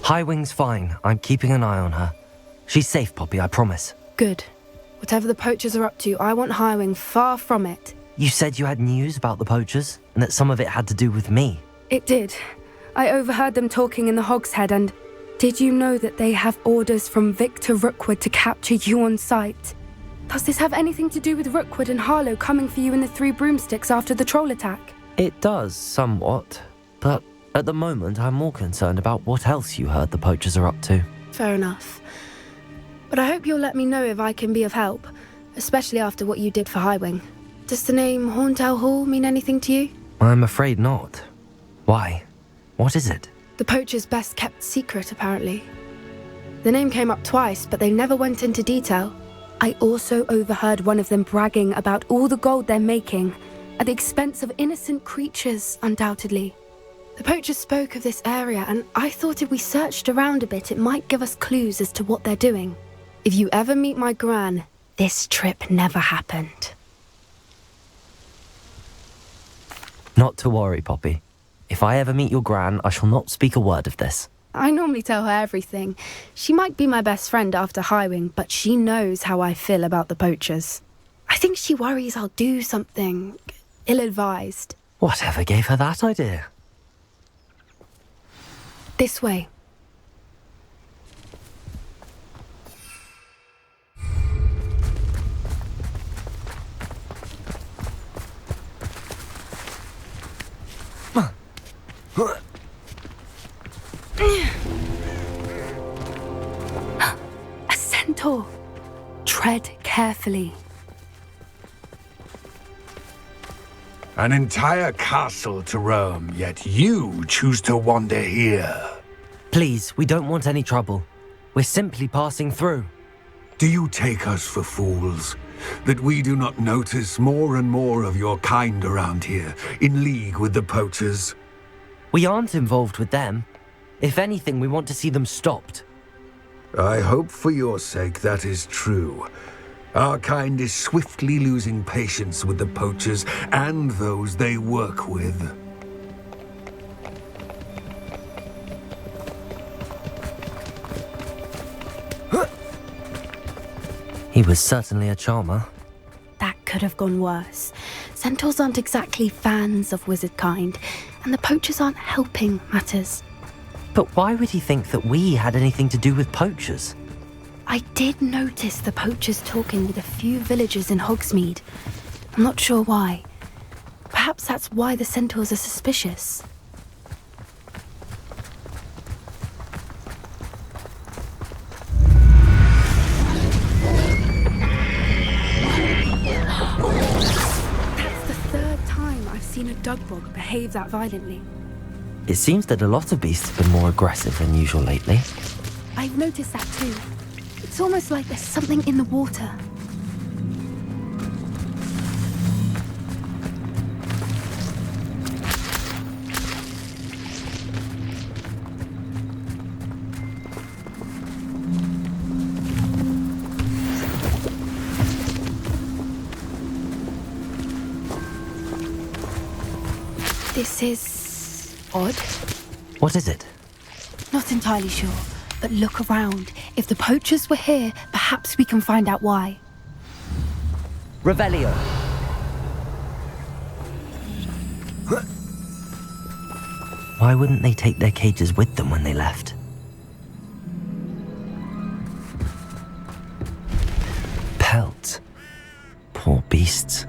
Highwing's fine. I'm keeping an eye on her. She's safe, Poppy, I promise. Good. Whatever the poachers are up to, I want Highwing far from it. You said you had news about the poachers, and that some of it had to do with me. It did. I overheard them talking in the Hogshead, and did you know that they have orders from Victor Rookwood to capture you on sight? Does this have anything to do with Rookwood and Harlow coming for you in the Three Broomsticks after the troll attack? It does, somewhat. But at the moment, I'm more concerned about what else you heard the poachers are up to. Fair enough. But I hope you'll let me know if I can be of help, especially after what you did for Highwing. Does the name Horntail Hall mean anything to you? I'm afraid not. Why? What is it? The poachers' best kept secret, apparently. The name came up twice, but they never went into detail. I also overheard one of them bragging about all the gold they're making, at the expense of innocent creatures, undoubtedly. The poachers spoke of this area, and I thought if we searched around a bit, it might give us clues as to what they're doing. If you ever meet my gran, this trip never happened. Not to worry, Poppy. If I ever meet your gran, I shall not speak a word of this. I normally tell her everything. She might be my best friend after Highwing, but she knows how I feel about the poachers. I think she worries I'll do something ill-advised. Whatever gave her that idea? This way. A centaur. Tread carefully. An entire castle to roam, yet you choose to wander here. Please, we don't want any trouble. We're simply passing through. Do you take us for fools? That we do not notice more and more of your kind around here, in league with the poachers? We aren't involved with them. If anything, we want to see them stopped. I hope for your sake that is true. Our kind is swiftly losing patience with the poachers and those they work with. He was certainly a charmer. That could have gone worse. Centaurs aren't exactly fans of wizard kind, and the poachers aren't helping matters. But why would he think that we had anything to do with poachers? I did notice the poachers talking with a few villagers in Hogsmeade. I'm not sure why. Perhaps that's why the centaurs are suspicious. That's the third time I've seen a dugbog behave that violently. It seems that a lot of beasts have been more aggressive than usual lately. I've noticed that too. It's almost like there's something in the water. This is odd. What is it? Not entirely sure, but look around. If the poachers were here, perhaps we can find out why. Revelio. Why wouldn't they take their cages with them when they left? Pelt. Poor beasts.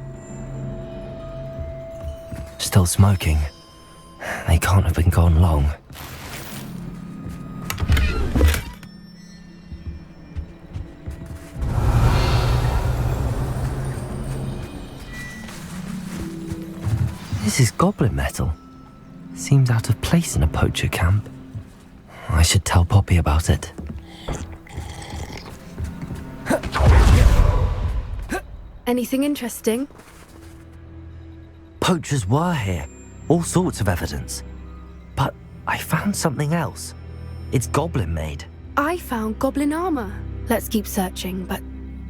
Still smoking. They can't have been gone long. This is goblin metal. Seems out of place in a poacher camp. I should tell Poppy about it. Anything interesting? Poachers were here. All sorts of evidence. But I found something else. It's goblin made. I found goblin armor. Let's keep searching, but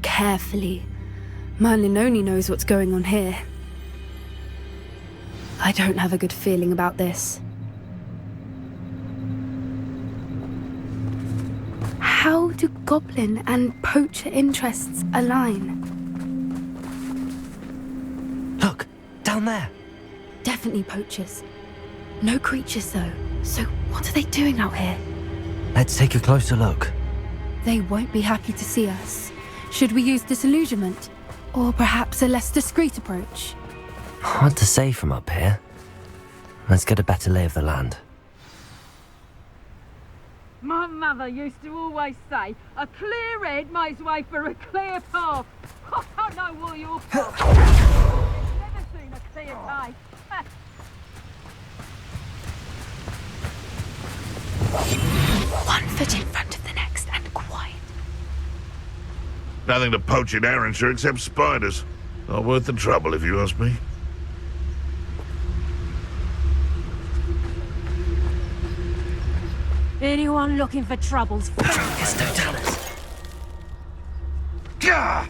carefully. Merlin only knows what's going on here. I don't have a good feeling about this. How do goblin and poacher interests align? Look, down there. Definitely poachers. No creatures though. So what are they doing out here? Let's take a closer look. They won't be happy to see us. Should we use disillusionment? Or perhaps a less discreet approach? Hard to say from up here. Let's get a better lay of the land. My mother used to always say, a clear head makes way for a clear path. I don't know what you're from. I've never seen a clear path. One foot in front of the next and quiet. Nothing to poach in Arrowshire except spiders. Not worth the trouble, if you ask me. Anyone looking for troubles? Yes, Totalis. Gah!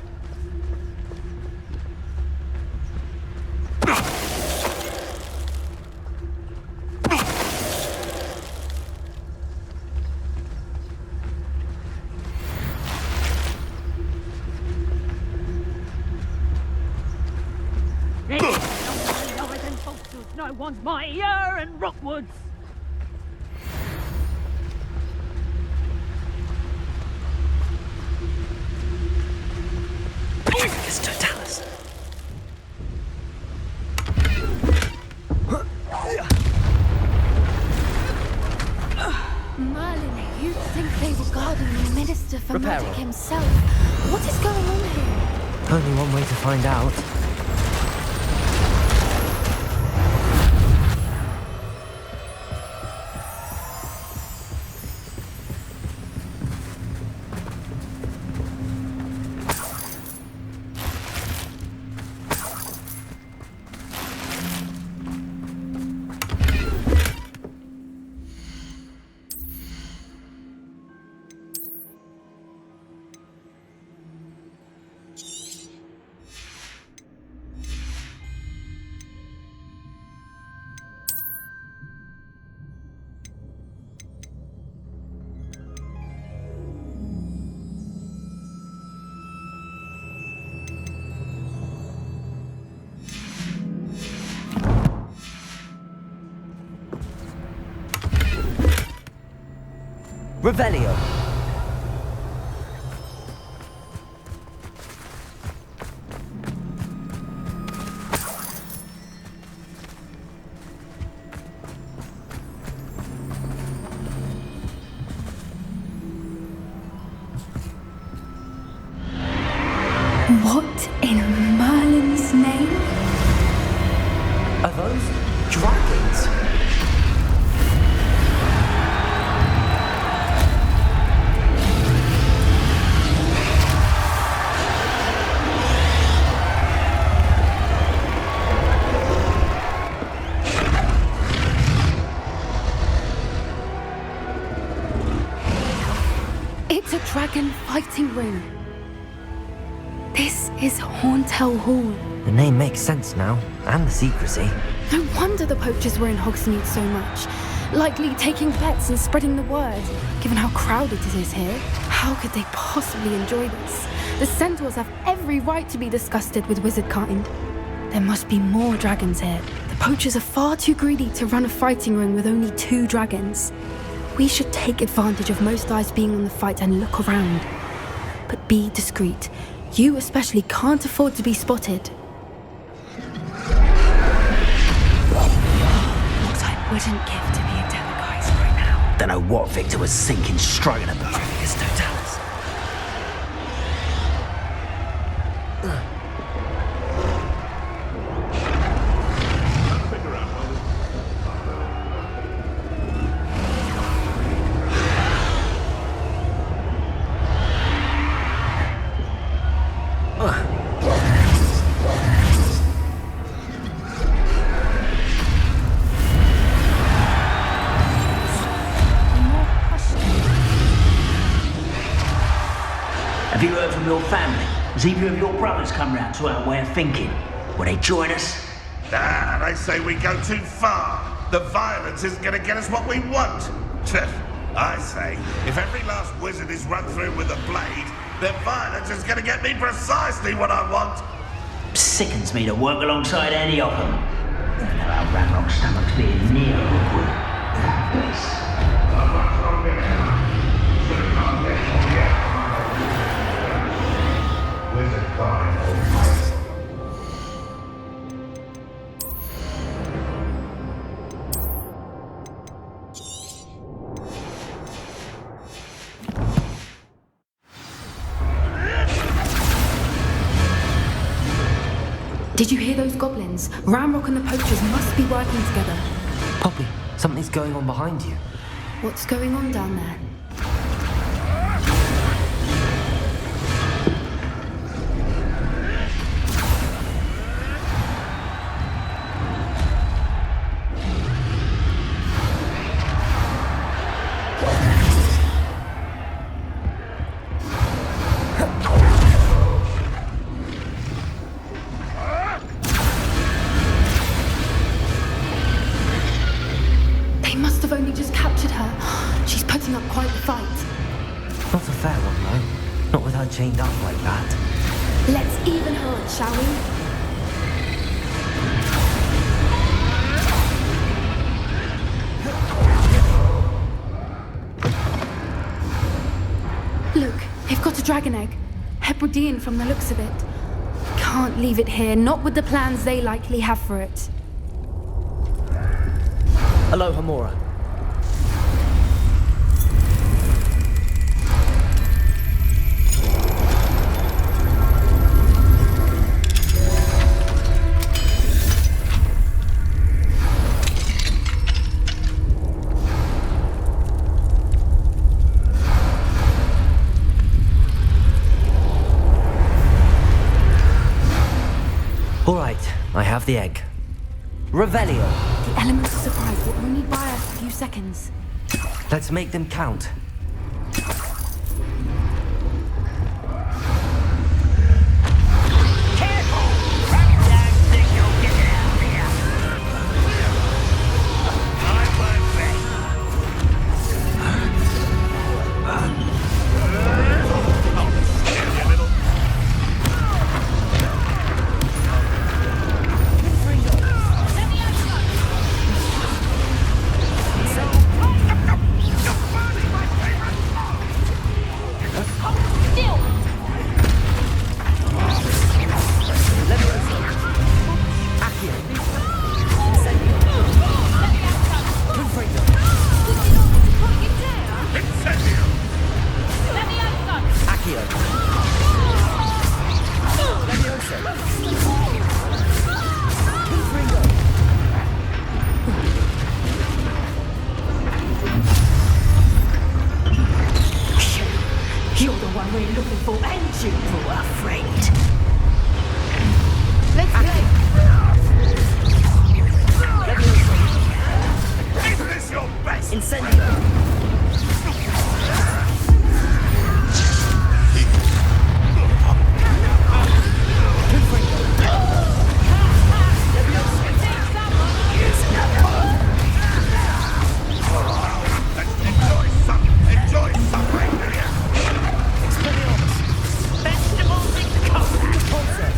No one's mightier in Rockwoods. Yes, Totalis. Merlin, you'd think they were guarding the Minister for Reparo. Magic himself. What is going on here? Only one way to find out. Revelio. What in Merlin's name? Are those dragons? It's a dragon fighting ring. This is Horntail Hall. The name makes sense now, and the secrecy. No wonder the poachers were in Hogsmeade so much. Likely taking bets and spreading the word, given how crowded it is here. How could they possibly enjoy this? The centaurs have every right to be disgusted with wizardkind. There must be more dragons here. The poachers are far too greedy to run a fighting ring with only 2 dragons. We should take advantage of most eyes being on the fight and look around. But be discreet. You especially can't afford to be spotted. What I wouldn't give to be a Deleguy's right now. Don't know what Victor was thinking, stroking at the Yes, Totalis. Have you heard from your family? Has either of your brothers come round to our way of thinking? Will they join us? They say we go too far. The violence isn't going to get us what we want. I say, if every last wizard is run through with a blade, then violence is gonna get me precisely what I want. Sickens me to work alongside any of them. I know how Ramrock's stomach's being near Hogwarts. That place. Did you hear those goblins? Ramrock and the poachers must be working together. Poppy, something's going on behind you. What's going on down there? They must have only just captured her. She's putting up quite the fight. Not a fair one, though. Not with her chained up like that. Let's even her on, shall we? Look, they've got a dragon egg. Hebridean from the looks of it. Can't leave it here, not with the plans they likely have for it. Hello, Hamora. All right, I have the egg. Revelio. The elements of surprise will only buy us a few seconds. Let's make them count. You're the one we're looking for, and you were afraid. Let's play! Isn't this your best? Incendio. Enjoy suffering, do you? Vegetables in combat.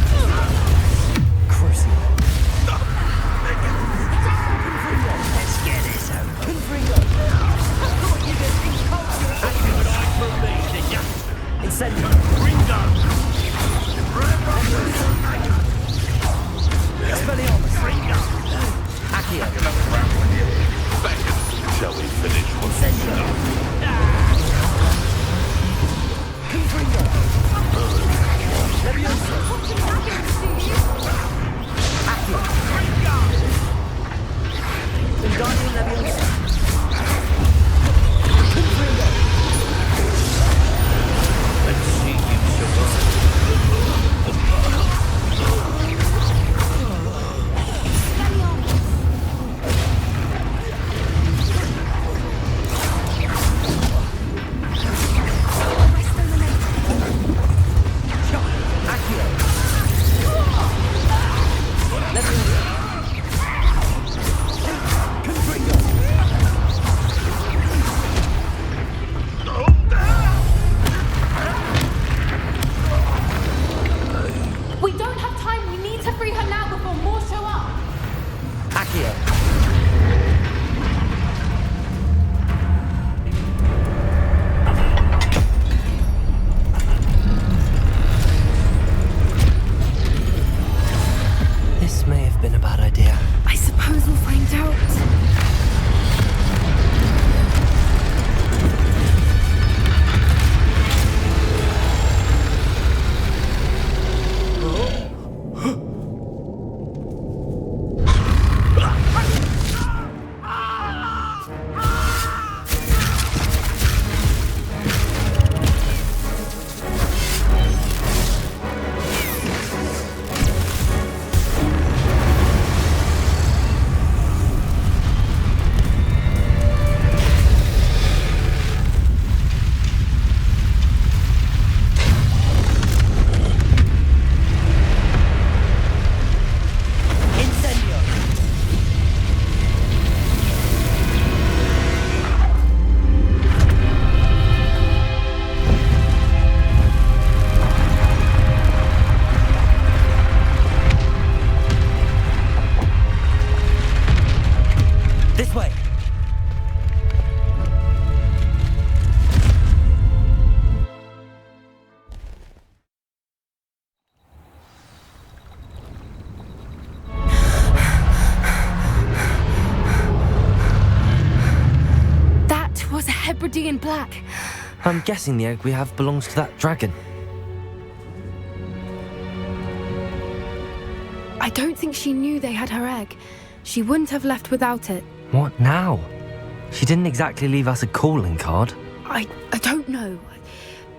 Crucial. Let's get this over. Incendio. Expelliarmus. Accio. Shall we finish what's Incendio. Confringo. Levioso. Accio. Wingardium Leviosa. Confringo. Let's see you leopardy in black. I'm guessing the egg we have belongs to that dragon. I don't think she knew they had her egg. She wouldn't have left without it. What now? She didn't exactly leave us a calling card. I don't know.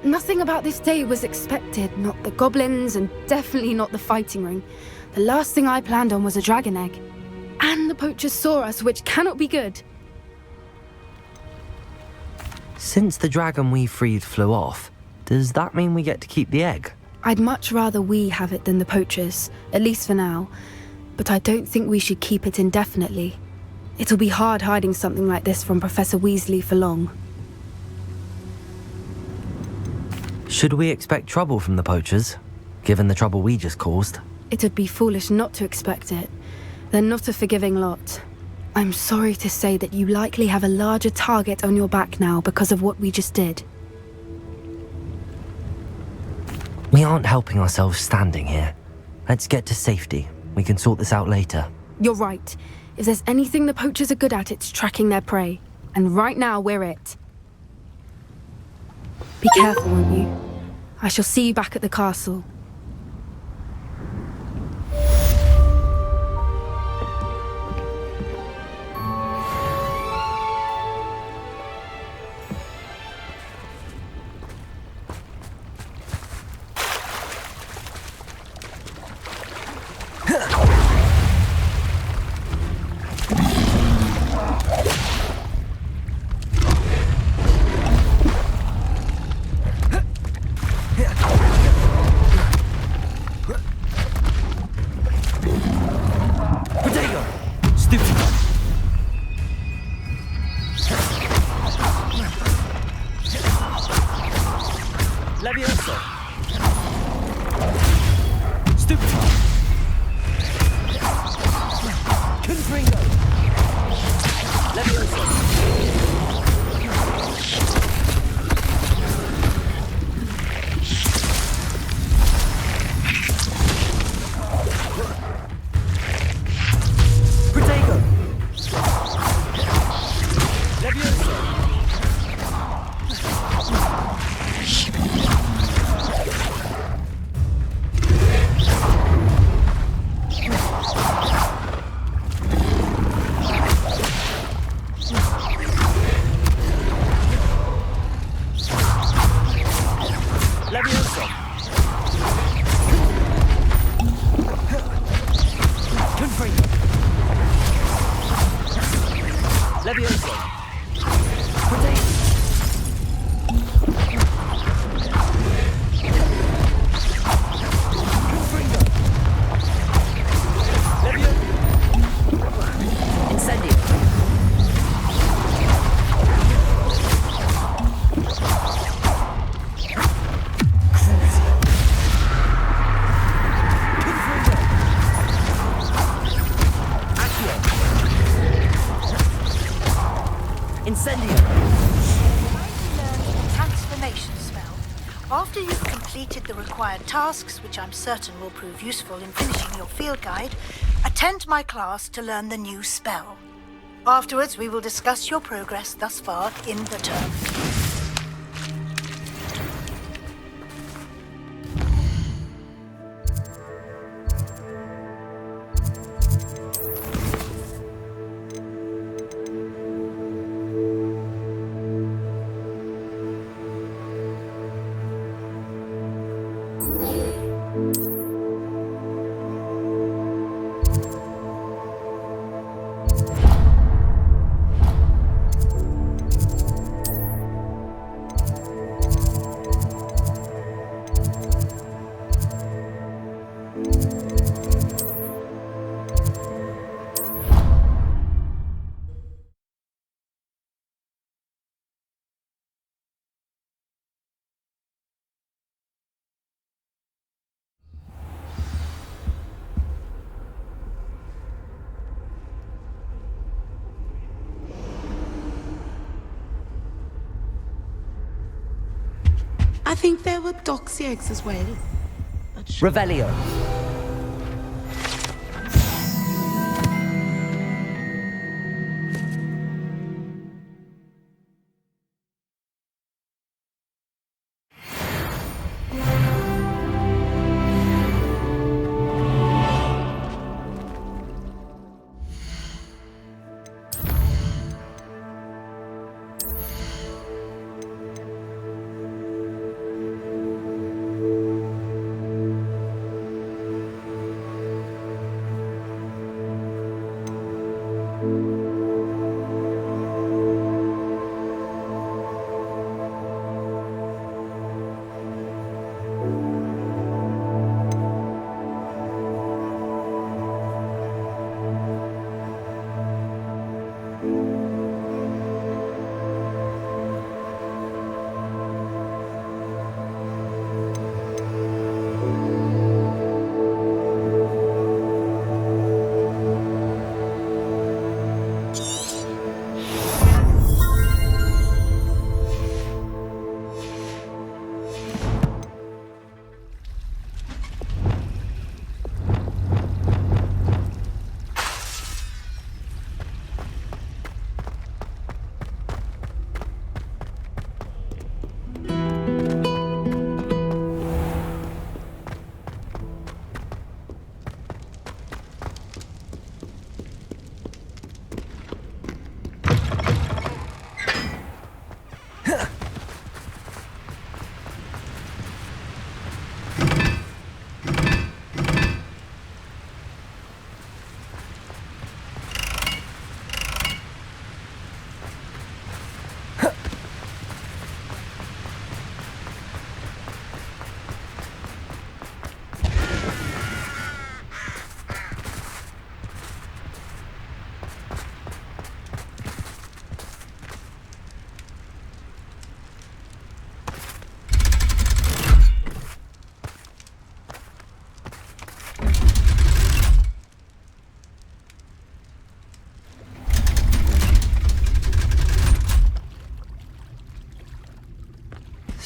Nothing about this day was expected. Not the goblins, and definitely not the fighting ring. The last thing I planned on was a dragon egg. And the poachers saw us, which cannot be good. Since the dragon we freed flew off, does that mean we get to keep the egg? I'd much rather we have it than the poachers, at least for now. But I don't think we should keep it indefinitely. It'll be hard hiding something like this from Professor Weasley for long. Should we expect trouble from the poachers, given the trouble we just caused? It'd be foolish not to expect it. They're not a forgiving lot. I'm sorry to say that you likely have a larger target on your back now because of what we just did. We aren't helping ourselves standing here. Let's get to safety. We can sort this out later. You're right. If there's anything the poachers are good at, it's tracking their prey. And right now, we're it. Be careful, won't you? I shall see you back at the castle. After you've completed the required tasks, which I'm certain will prove useful in finishing your field guide, attend my class to learn the new spell. Afterwards, we will discuss your progress thus far in the term. I think there were doxy eggs as well. Revelio.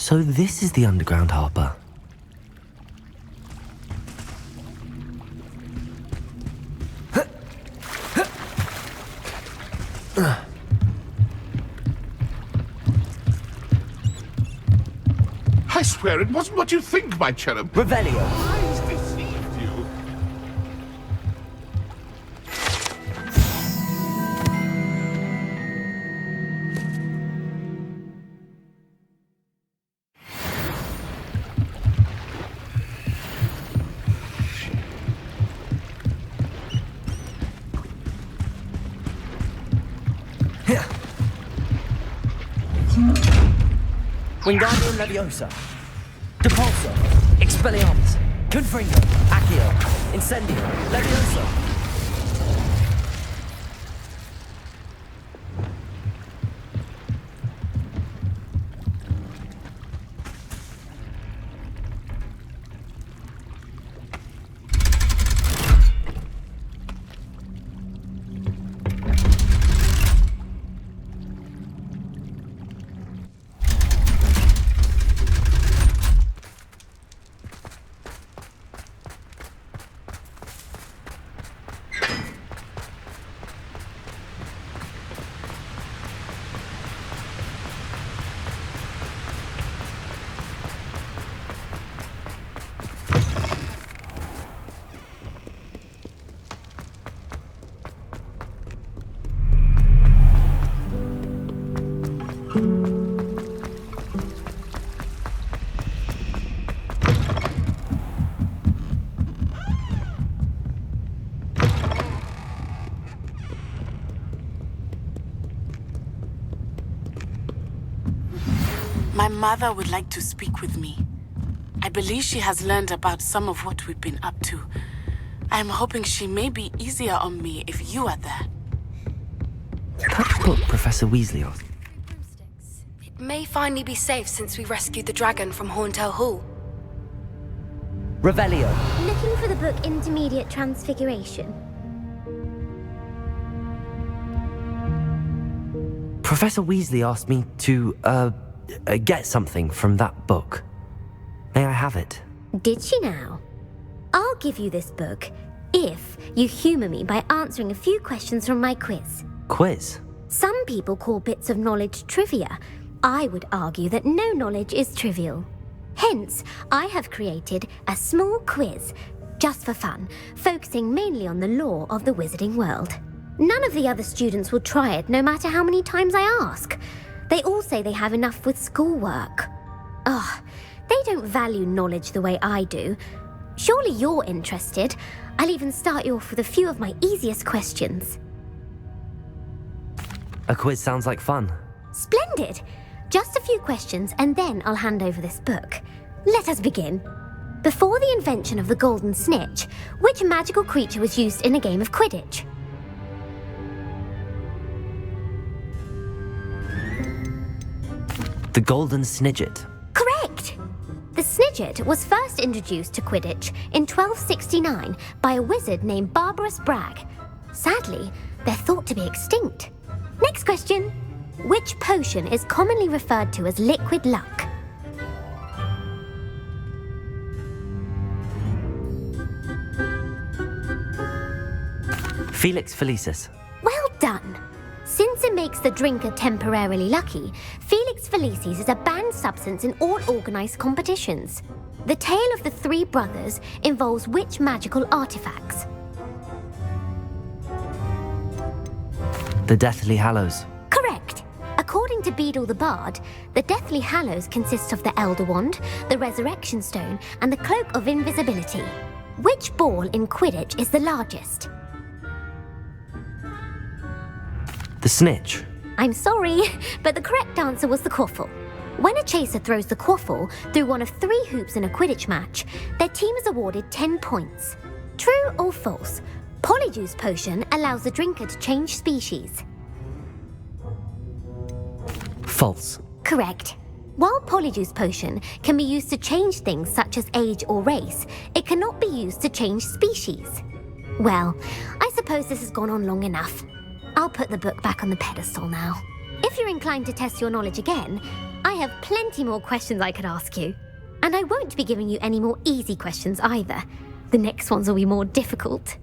So this is the underground harbour. I swear it wasn't what you think, my cherub. Revelio. Eyes deceived you. Wingardium Leviosa. Depulso. Expelliarmus. Confringo. Accio. Incendio. Leviosa. My mother would like to speak with me. I believe she has learned about some of what we've been up to. I'm hoping she may be easier on me if you are there. That book Professor Weasley asked. It may finally be safe since we rescued the dragon from Horntail Hall. Revelio. Looking for the book Intermediate Transfiguration. Professor Weasley asked me to, get something from that book. May I have it? Did she now? I'll give you this book if you humour me by answering a few questions from my quiz. Quiz? Some people call bits of knowledge trivia. I would argue that no knowledge is trivial. Hence, I have created a small quiz, just for fun, focusing mainly on the lore of the wizarding world. None of the other students will try it, no matter how many times I ask. They all say they have enough with schoolwork. Ugh, they don't value knowledge the way I do. Surely you're interested. I'll even start you off with a few of my easiest questions. A quiz sounds like fun. Splendid! Just a few questions and then I'll hand over this book. Let us begin. Before the invention of the golden snitch, which magical creature was used in a game of Quidditch? The Golden Snidget. Correct! The Snidget was first introduced to Quidditch in 1269 by a wizard named Barbarous Bragg. Sadly, they're thought to be extinct. Next question. Which potion is commonly referred to as liquid luck? Felix Felicis. Well done! Since it makes the drinker temporarily lucky, Felix Felicis is a banned substance in all organised competitions. The tale of the three brothers involves which magical artifacts? The Deathly Hallows. Correct! According to Beedle the Bard, the Deathly Hallows consists of the Elder Wand, the Resurrection Stone, and the Cloak of Invisibility. Which ball in Quidditch is the largest? The Snitch. I'm sorry, but the correct answer was the quaffle. When a chaser throws the quaffle through one of 3 hoops in a Quidditch match, their team is awarded 10 points. True or false? Polyjuice Potion allows the drinker to change species. False. Correct. While Polyjuice Potion can be used to change things such as age or race, it cannot be used to change species. Well, I suppose this has gone on long enough. I'll put the book back on the pedestal now. If you're inclined to test your knowledge again, I have plenty more questions I could ask you. And I won't be giving you any more easy questions either. The next ones will be more difficult.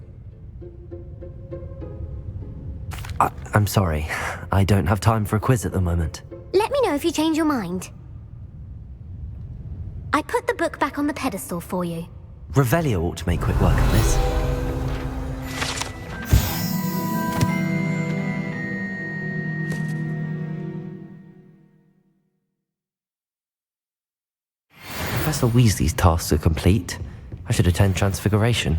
I'm sorry. I don't have time for a quiz at the moment. Let me know if you change your mind. I put the book back on the pedestal for you. Revelio ought to make quick work of this. Professor Weasley's tasks are complete. I should attend Transfiguration.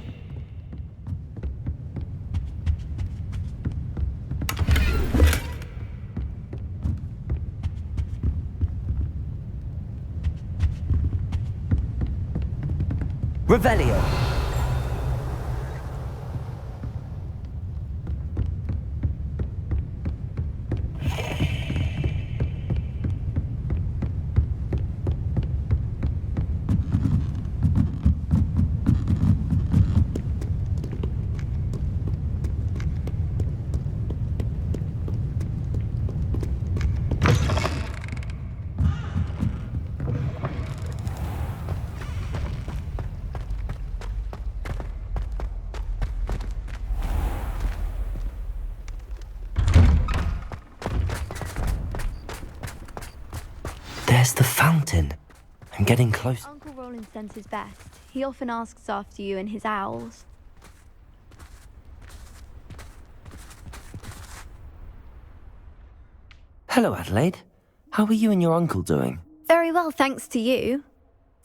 Revelio! There's the fountain. I'm getting close. Uncle Roland sends his best. He often asks after you and his owls. Hello, Adelaide. How are you and your uncle doing? Very well, thanks to you.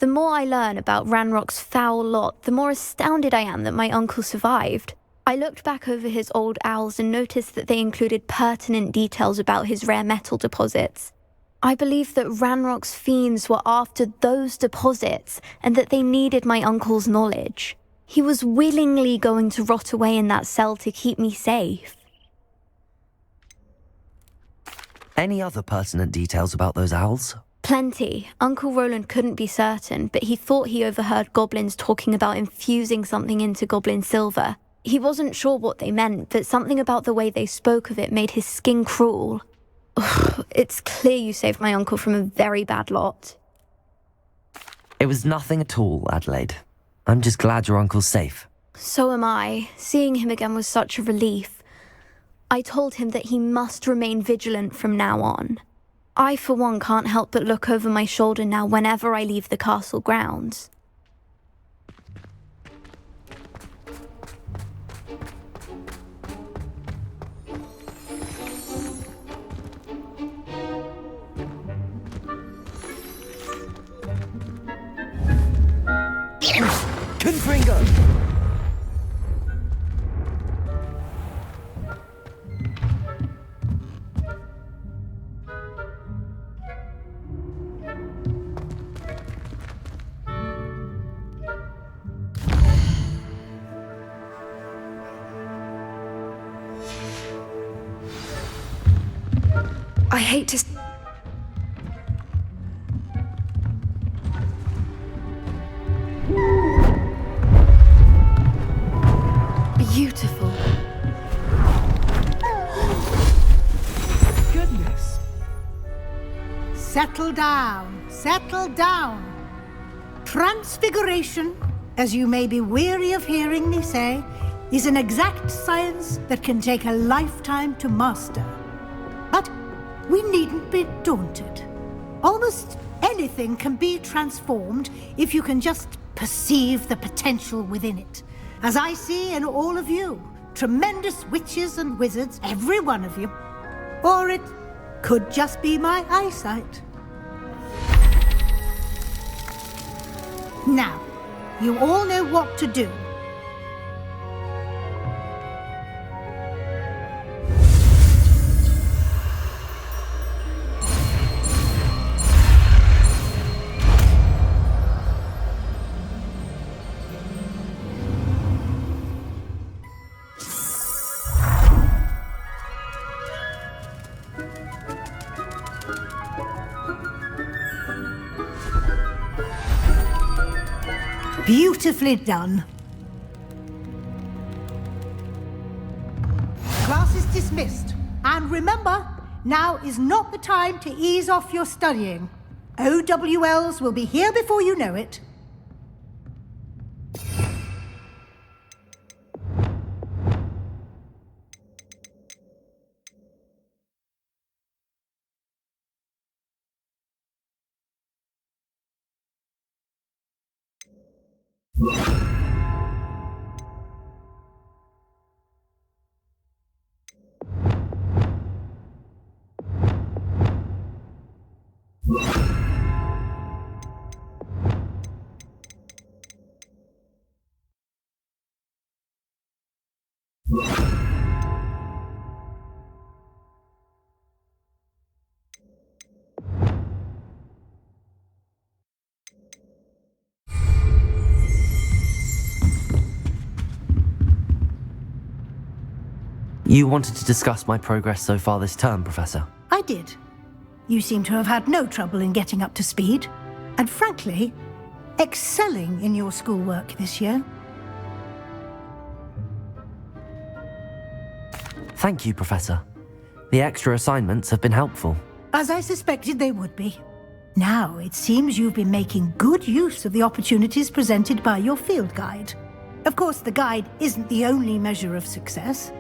The more I learn about Ranrock's foul lot, the more astounded I am that my uncle survived. I looked back over his old owls and noticed that they included pertinent details about his rare metal deposits. I believe that Ranrock's fiends were after those deposits and that they needed my uncle's knowledge. He was willingly going to rot away in that cell to keep me safe. Any other pertinent details about those owls? Plenty. Uncle Roland couldn't be certain, but he thought he overheard goblins talking about infusing something into goblin silver. He wasn't sure what they meant, but something about the way they spoke of it made his skin crawl. It's clear you saved my uncle from a very bad lot. It was nothing at all, Adelaide. I'm just glad your uncle's safe. So am I. Seeing him again was such a relief. I told him that he must remain vigilant from now on. I, for one, can't help but look over my shoulder now whenever I leave the castle grounds. Confringo! I hate to... Beautiful. Goodness. Settle down. Settle down. Transfiguration, as you may be weary of hearing me say, is an exact science that can take a lifetime to master. But we needn't be daunted. Almost anything can be transformed if you can just perceive the potential within it. As I see in all of you, tremendous witches and wizards, every one of you. Or it could just be my eyesight. Now, you all know what to do. Beautifully done. Class is dismissed. And remember, now is not the time to ease off your studying. OWLs will be here before you know it. You wanted to discuss my progress so far this term, Professor? I did. You seem to have had no trouble in getting up to speed, and frankly, excelling in your schoolwork this year. Thank you, Professor. The extra assignments have been helpful. As I suspected they would be. Now, it seems you've been making good use of the opportunities presented by your field guide. Of course, the guide isn't the only measure of success.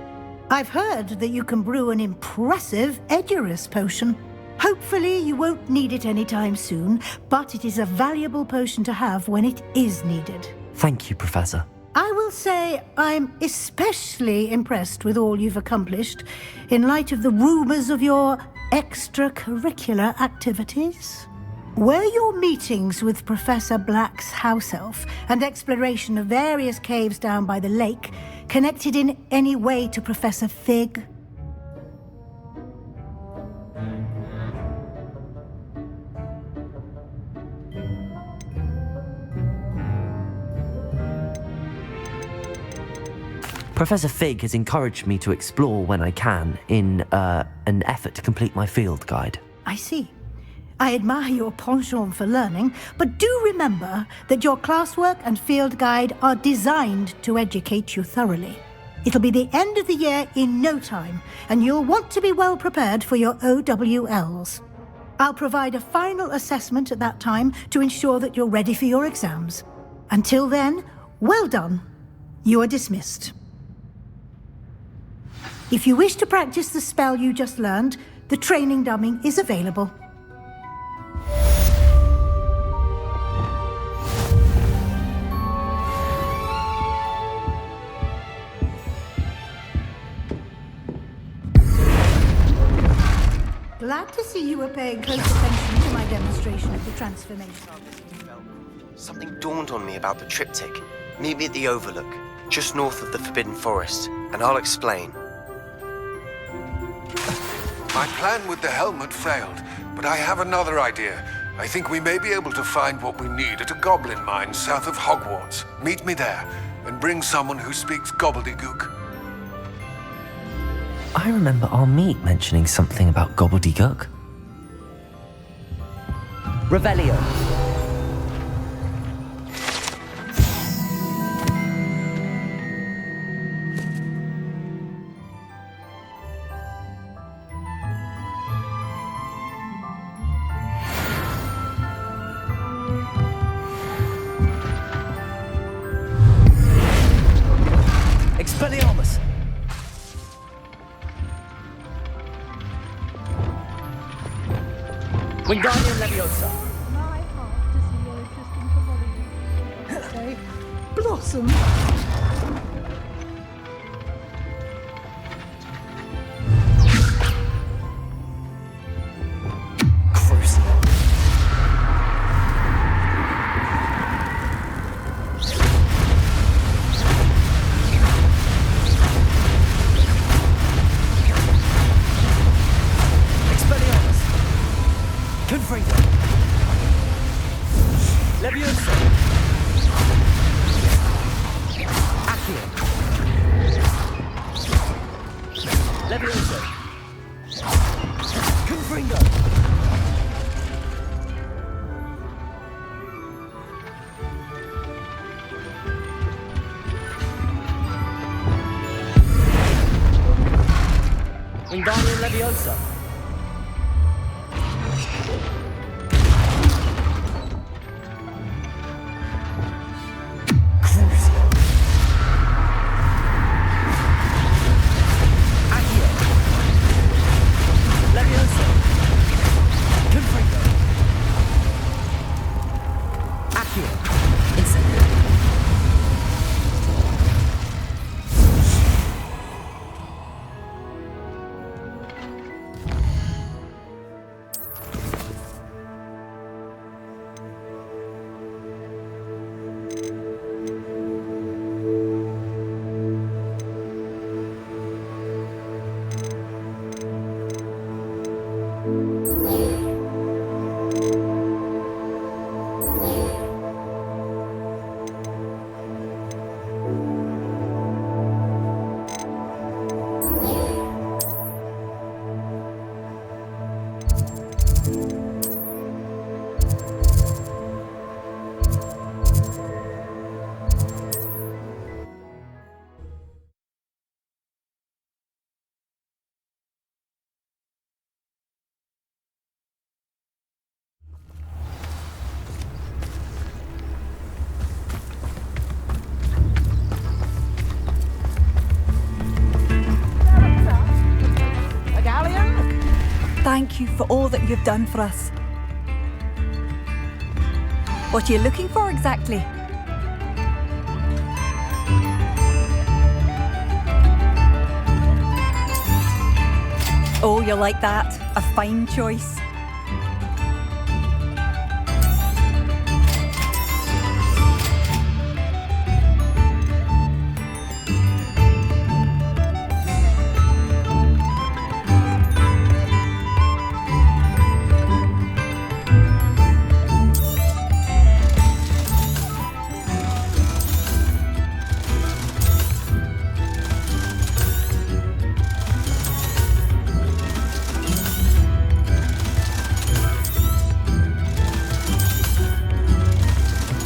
I've heard that you can brew an impressive Edurus potion. Hopefully, you won't need it anytime soon, but it is a valuable potion to have when it is needed. Thank you, Professor. I will say I'm especially impressed with all you've accomplished in light of the rumors of your extracurricular activities. Were your meetings with Professor Black's house elf and exploration of various caves down by the lake connected in any way to Professor Fig? Professor Fig has encouraged me to explore when I can in an effort to complete my field guide. I see. I admire your penchant for learning, but do remember that your classwork and field guide are designed to educate you thoroughly. It'll be the end of the year in no time, and you'll want to be well prepared for your OWLs. I'll provide a final assessment at that time to ensure that you're ready for your exams. Until then, well done. You are dismissed. If you wish to practice the spell you just learned, the training dummy is available. Glad to see you were paying close attention to my demonstration of the transformation. Something dawned on me about the triptych. Meet me at the Overlook, just north of the Forbidden Forest, and I'll explain. My plan with the helmet failed, but I have another idea. I think we may be able to find what we need at a goblin mine south of Hogwarts. Meet me there, and bring someone who speaks gobbledygook. I remember our meet mentioning something about gobbledygook. Revelio. Expelliarmus! Wingardium Leviosa! My heart to see your interest in commodities. Blossom! Crucible. Expelliarmus! Confringo! Leviosa! Accio! Leviosa! Confringo! Wingardium Leviosa! thank you for all that you've done for us. What are you looking for exactly? Oh, you like that? A fine choice.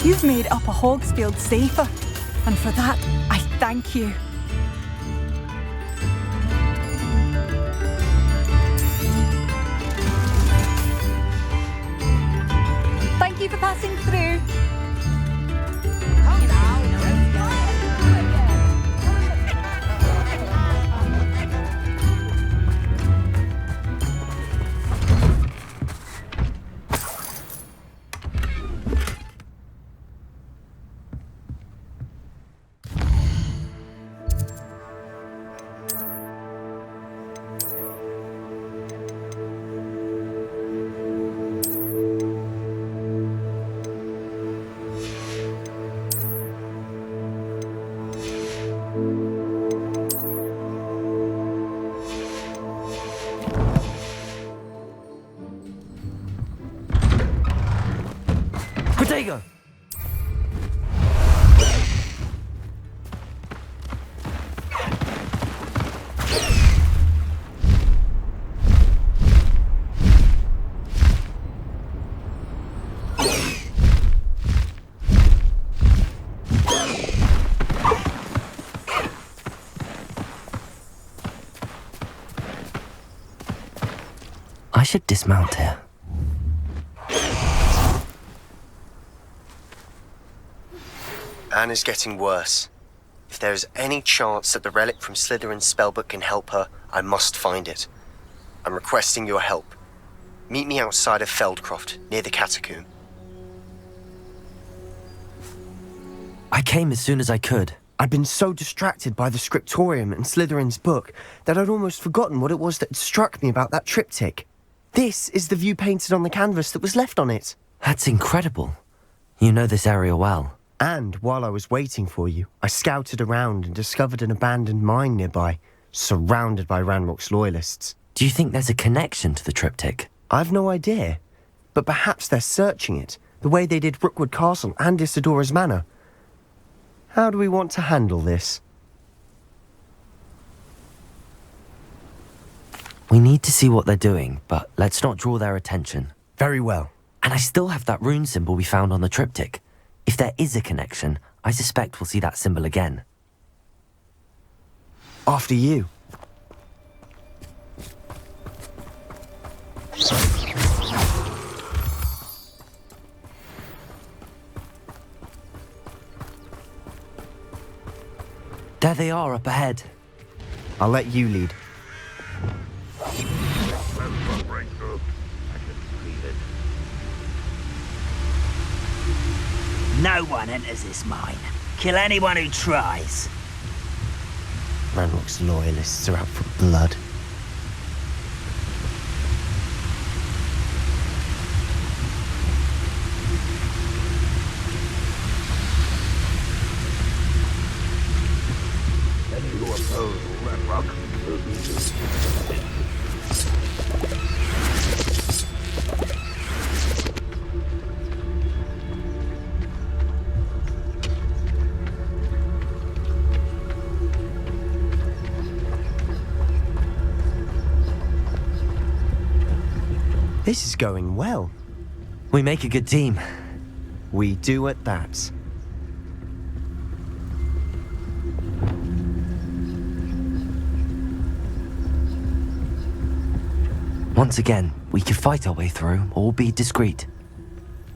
You've made Upper Hogsfield safer, and for that, I thank you. Thank you for passing through. Protego! I should dismount here. Anne is getting worse. If there is any chance that the relic from Slytherin's spellbook can help her, I must find it. I'm requesting your help. Meet me outside of Feldcroft, near the catacomb. I came as soon as I could. I'd been so distracted by the scriptorium and Slytherin's book that I'd almost forgotten what it was that struck me about that triptych. This is the view painted on the canvas that was left on it. That's incredible. You know this area well. And while I was waiting for you, I scouted around and discovered an abandoned mine nearby, surrounded by Ranrock's loyalists. Do you think there's a connection to the triptych? I've no idea, but perhaps they're searching it, the way they did Rookwood Castle and Isidora's Manor. How do we want to handle this? We need to see what they're doing, but let's not draw their attention. Very well. And I still have that rune symbol we found on the triptych. If there is a connection, I suspect we'll see that symbol again. After you. There they are up ahead. I'll let you lead. No one enters this mine. Kill anyone who tries. Ranrock's loyalists are out for blood. Any who oppose Ranrock will be destroyed. This is going well. We make a good team. We do at that. Once again, we could fight our way through or be discreet.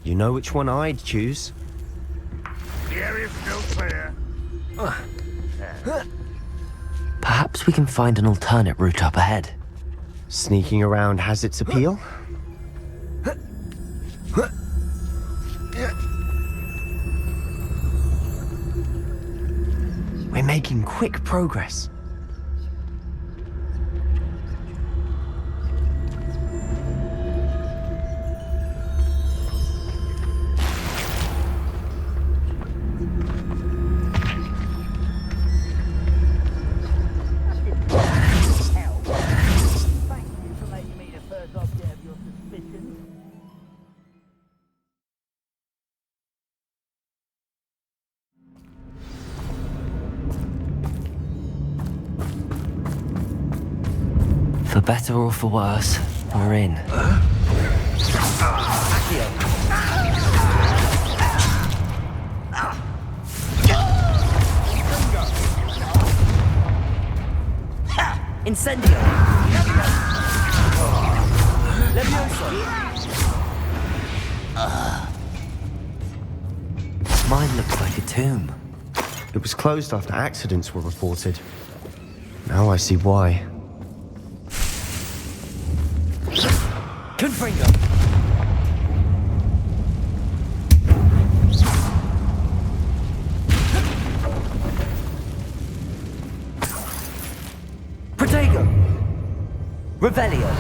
You know which one I'd choose. The area's still clear. Perhaps we can find an alternate route up ahead. Sneaking around has its appeal. We're making quick progress. For better or for worse, we're in. Incendio! Levioso! Mine looks like a tomb. It was closed after accidents were reported. Now I see why. Confringo! Protego! Revelio!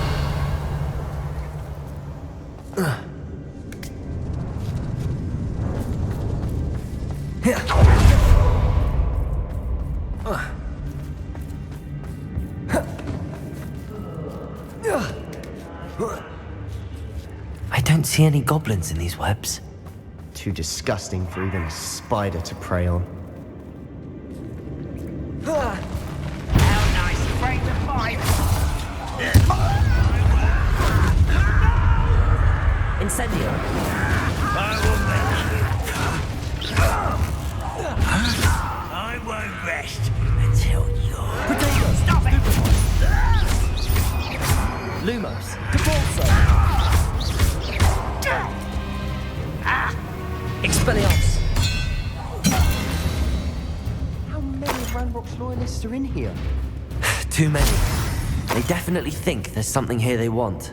I don't see any goblins in these webs. Too disgusting for even a spider to prey on. How nice, break the five! Incendio! I will make you. I won't rest until you're... Protego! Stop it! Lumos! Capulso! Expelliarmus! How many Ranrock's loyalists are in here? Too many. They definitely think there's something here they want.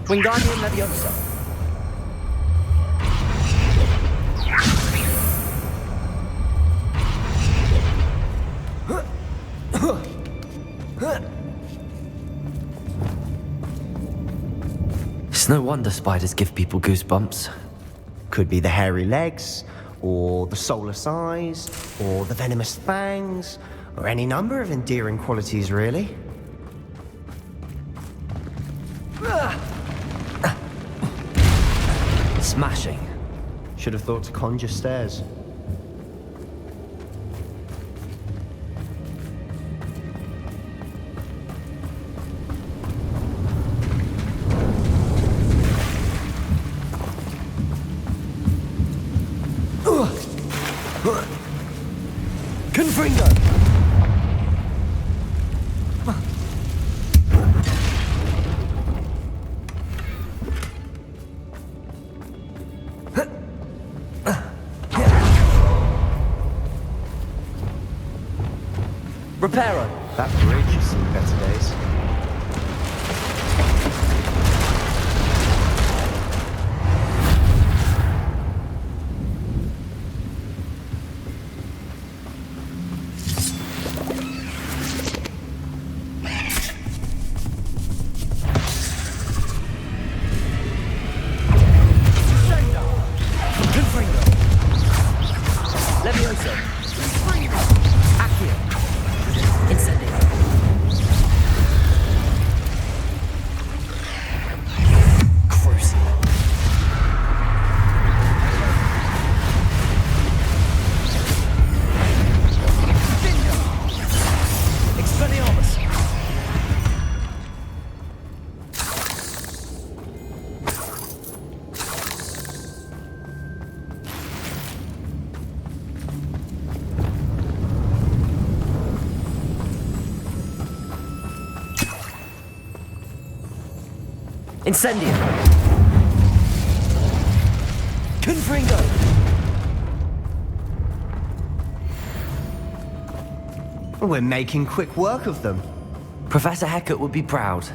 Wingardium Leviosa! It's no wonder spiders give people goosebumps. Could be the hairy legs, or the soulless eyes, or the venomous fangs, or any number of endearing qualities, really. Smashing. Should have thought to conjure stairs. Confringo! Reparo! That bridge has seen better days. Levioso! Accio! Incendio! Crucible! Expelliarmus! Incendio! Confringo! We're making quick work of them. Professor Hecat would be proud.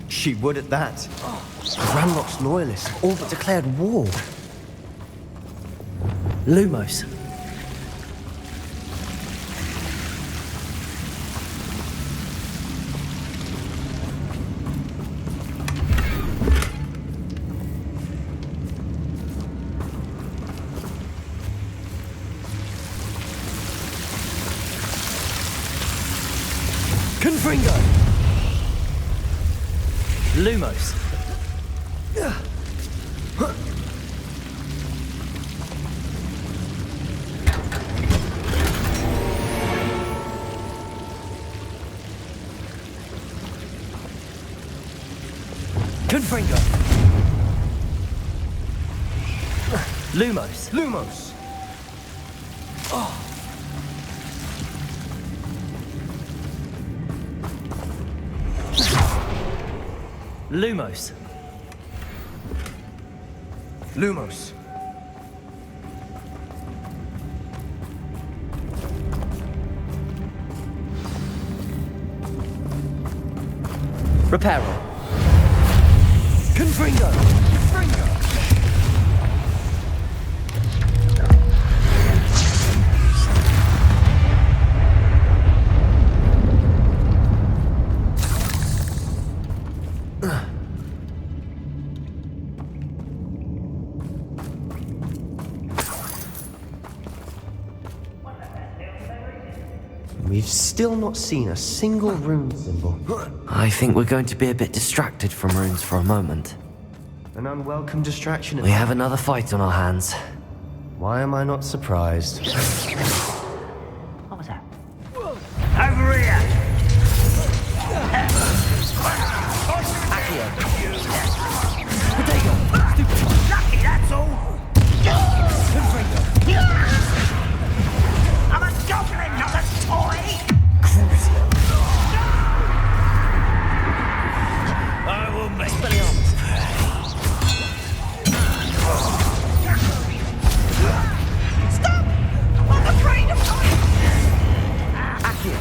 She would at that. Ranrock's loyalists have all but declared war. Lumos. Confringo! Lumos. Confringo! Lumos. Lumos! Lumos. Lumos. Reparo. Confringo. We've still not seen a single rune symbol. I think we're going to be a bit distracted from runes for a moment. An unwelcome distraction. We have another fight on our hands. Why am I not surprised? What was that? Over here! Accio. Lucky, that's all! I'm a goblin, not a toy! I will make Stop! I'm afraid of Accio.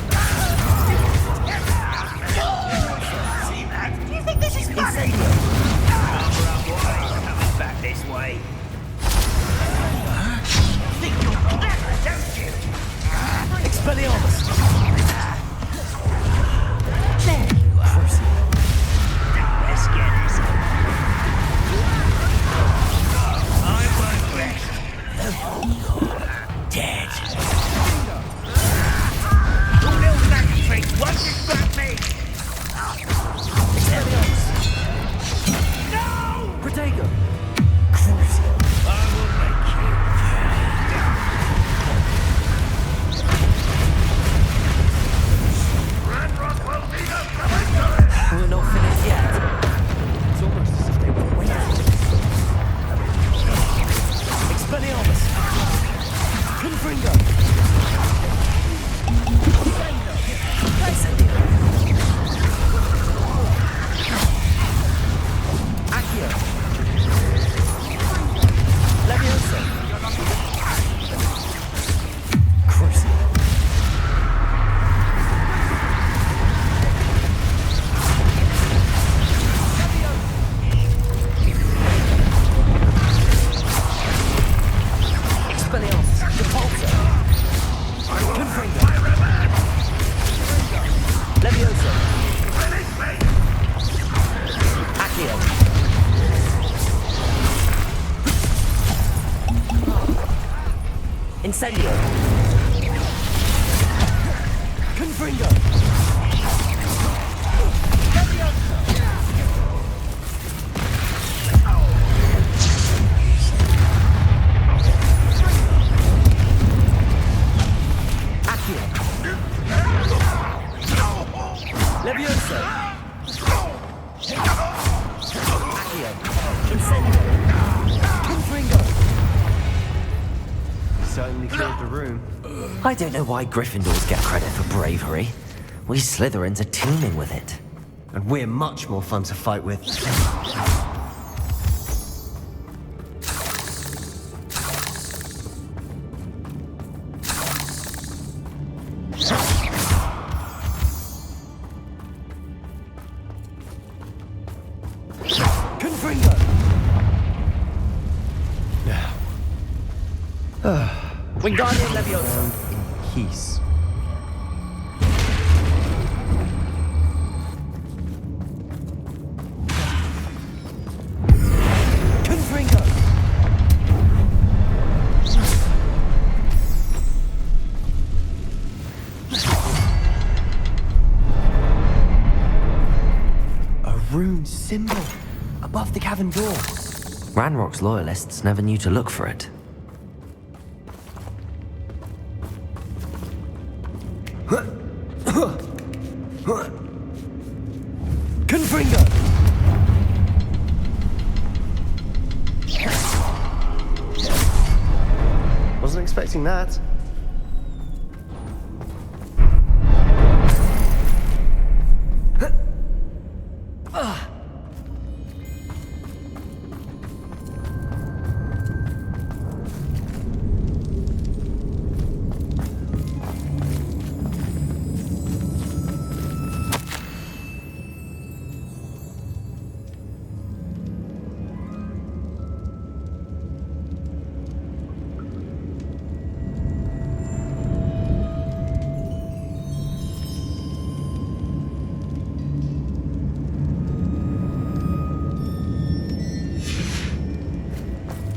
See that? Do you think this is funny? Coming back this way. Think you're clever, don't you? Expelliarmus. There you are. Let's get this. I won't rest. Dead. Your little magic trick won't distract me. No! Protego. I will make you. Ranrock will be the coming. We're not finished yet. It's almost as if they were waiting. Expelliarmus. Confringo. Incendio. Accio. Levioso. Crucio. Expelliarmus. Repulsor. Confringo. Levioso. Accio. Incendio. Confringo. Accio. Levioso. Accio. Incendio. Confringo. Certainly filled the room. I don't know why Gryffindors get credit for bravery. We Slytherins are teeming with it. and we're much more fun to fight with. Wingardium Leviosa. In peace. Confringo. A rune symbol above the cavern door. Ranrock's loyalists never knew to look for it. Confringo! Wasn't expecting that.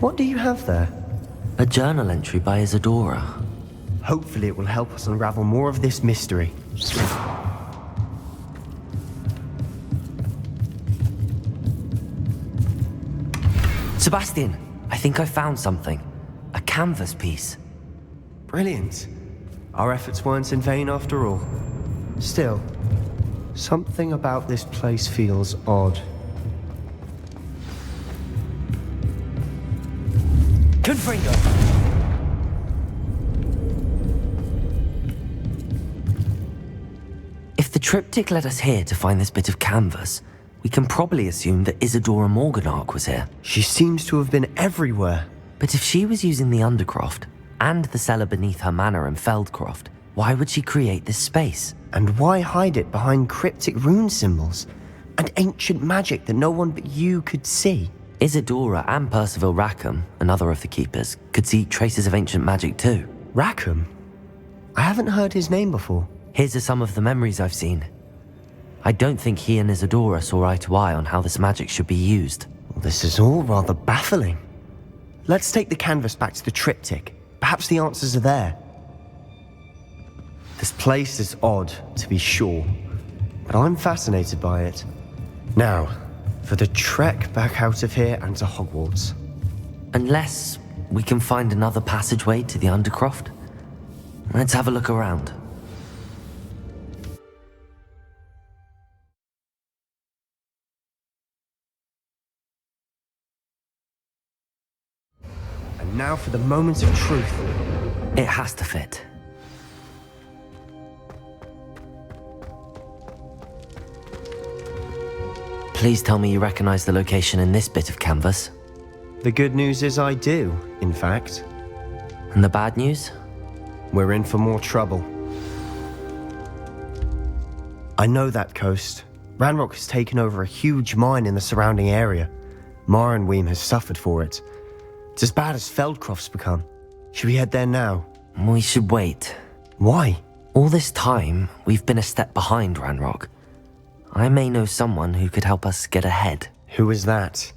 What do you have there? A journal entry by Isadora. Hopefully it will help us unravel more of this mystery. Sebastian, I think I found something. A canvas piece. Brilliant. Our efforts weren't in vain after all. Still, something about this place feels odd. Confringo! If the triptych led us here to find this bit of canvas, we can probably assume that Isadora Morganark was here. She seems to have been everywhere. But if she was using the Undercroft, and the cellar beneath her manor in Feldcroft, why would she create this space? And why hide it behind cryptic rune symbols and ancient magic that no one but you could see? Isadora and Percival Rackham, another of the Keepers, could see traces of ancient magic too. Rackham? I haven't heard his name before. Here's some of the memories I've seen. I don't think he and Isadora saw eye to eye on how this magic should be used. Well, this is all rather baffling. Let's take the canvas back to the triptych. Perhaps the answers are there. This place is odd, to be sure, but I'm fascinated by it. Now, for the trek back out of here and to Hogwarts. Unless we can find another passageway to the Undercroft. Let's have a look around. And now for the moment of truth. It has to fit. Please tell me you recognize the location in this bit of canvas. The good news is I do, in fact. And the bad news? We're in for more trouble. I know that coast. Ranrock has taken over a huge mine in the surrounding area. Marrenweem has suffered for it. It's as bad as Feldcroft's become. Should we head there now? We should wait. Why? All this time, we've been a step behind Ranrock. I may know someone who could help us get ahead. Who is that?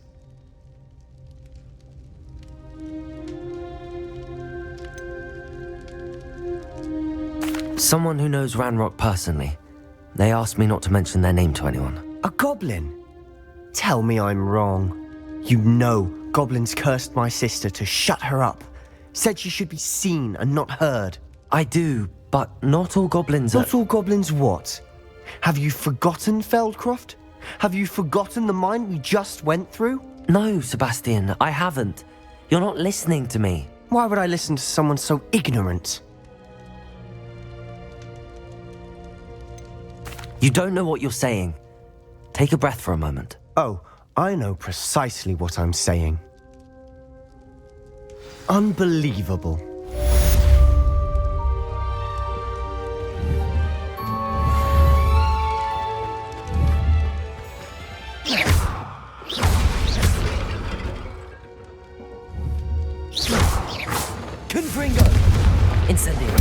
Someone who knows Ranrock personally. They asked me not to mention their name to anyone. A goblin? Tell me I'm wrong. You know goblins cursed my sister to shut her up. Said she should be seen and not heard. I do, but not all goblins are... Not all goblins what? Have you forgotten Feldcroft? Have you forgotten the mine we just went through? No, Sebastian, I haven't. You're not listening to me. Why would I listen to someone so ignorant? You don't know what you're saying. Take a breath for a moment. Oh, I know precisely what I'm saying. Unbelievable. Confringo! Incendio!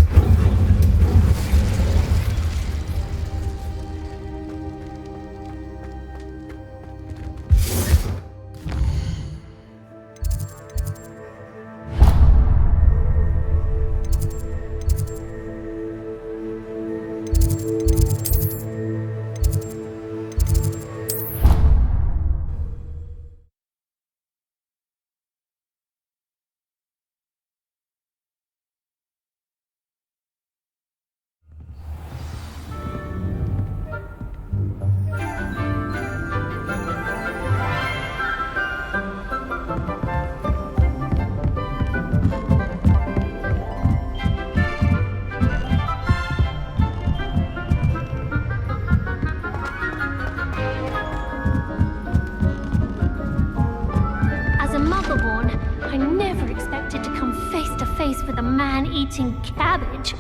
With a man eating cabbage.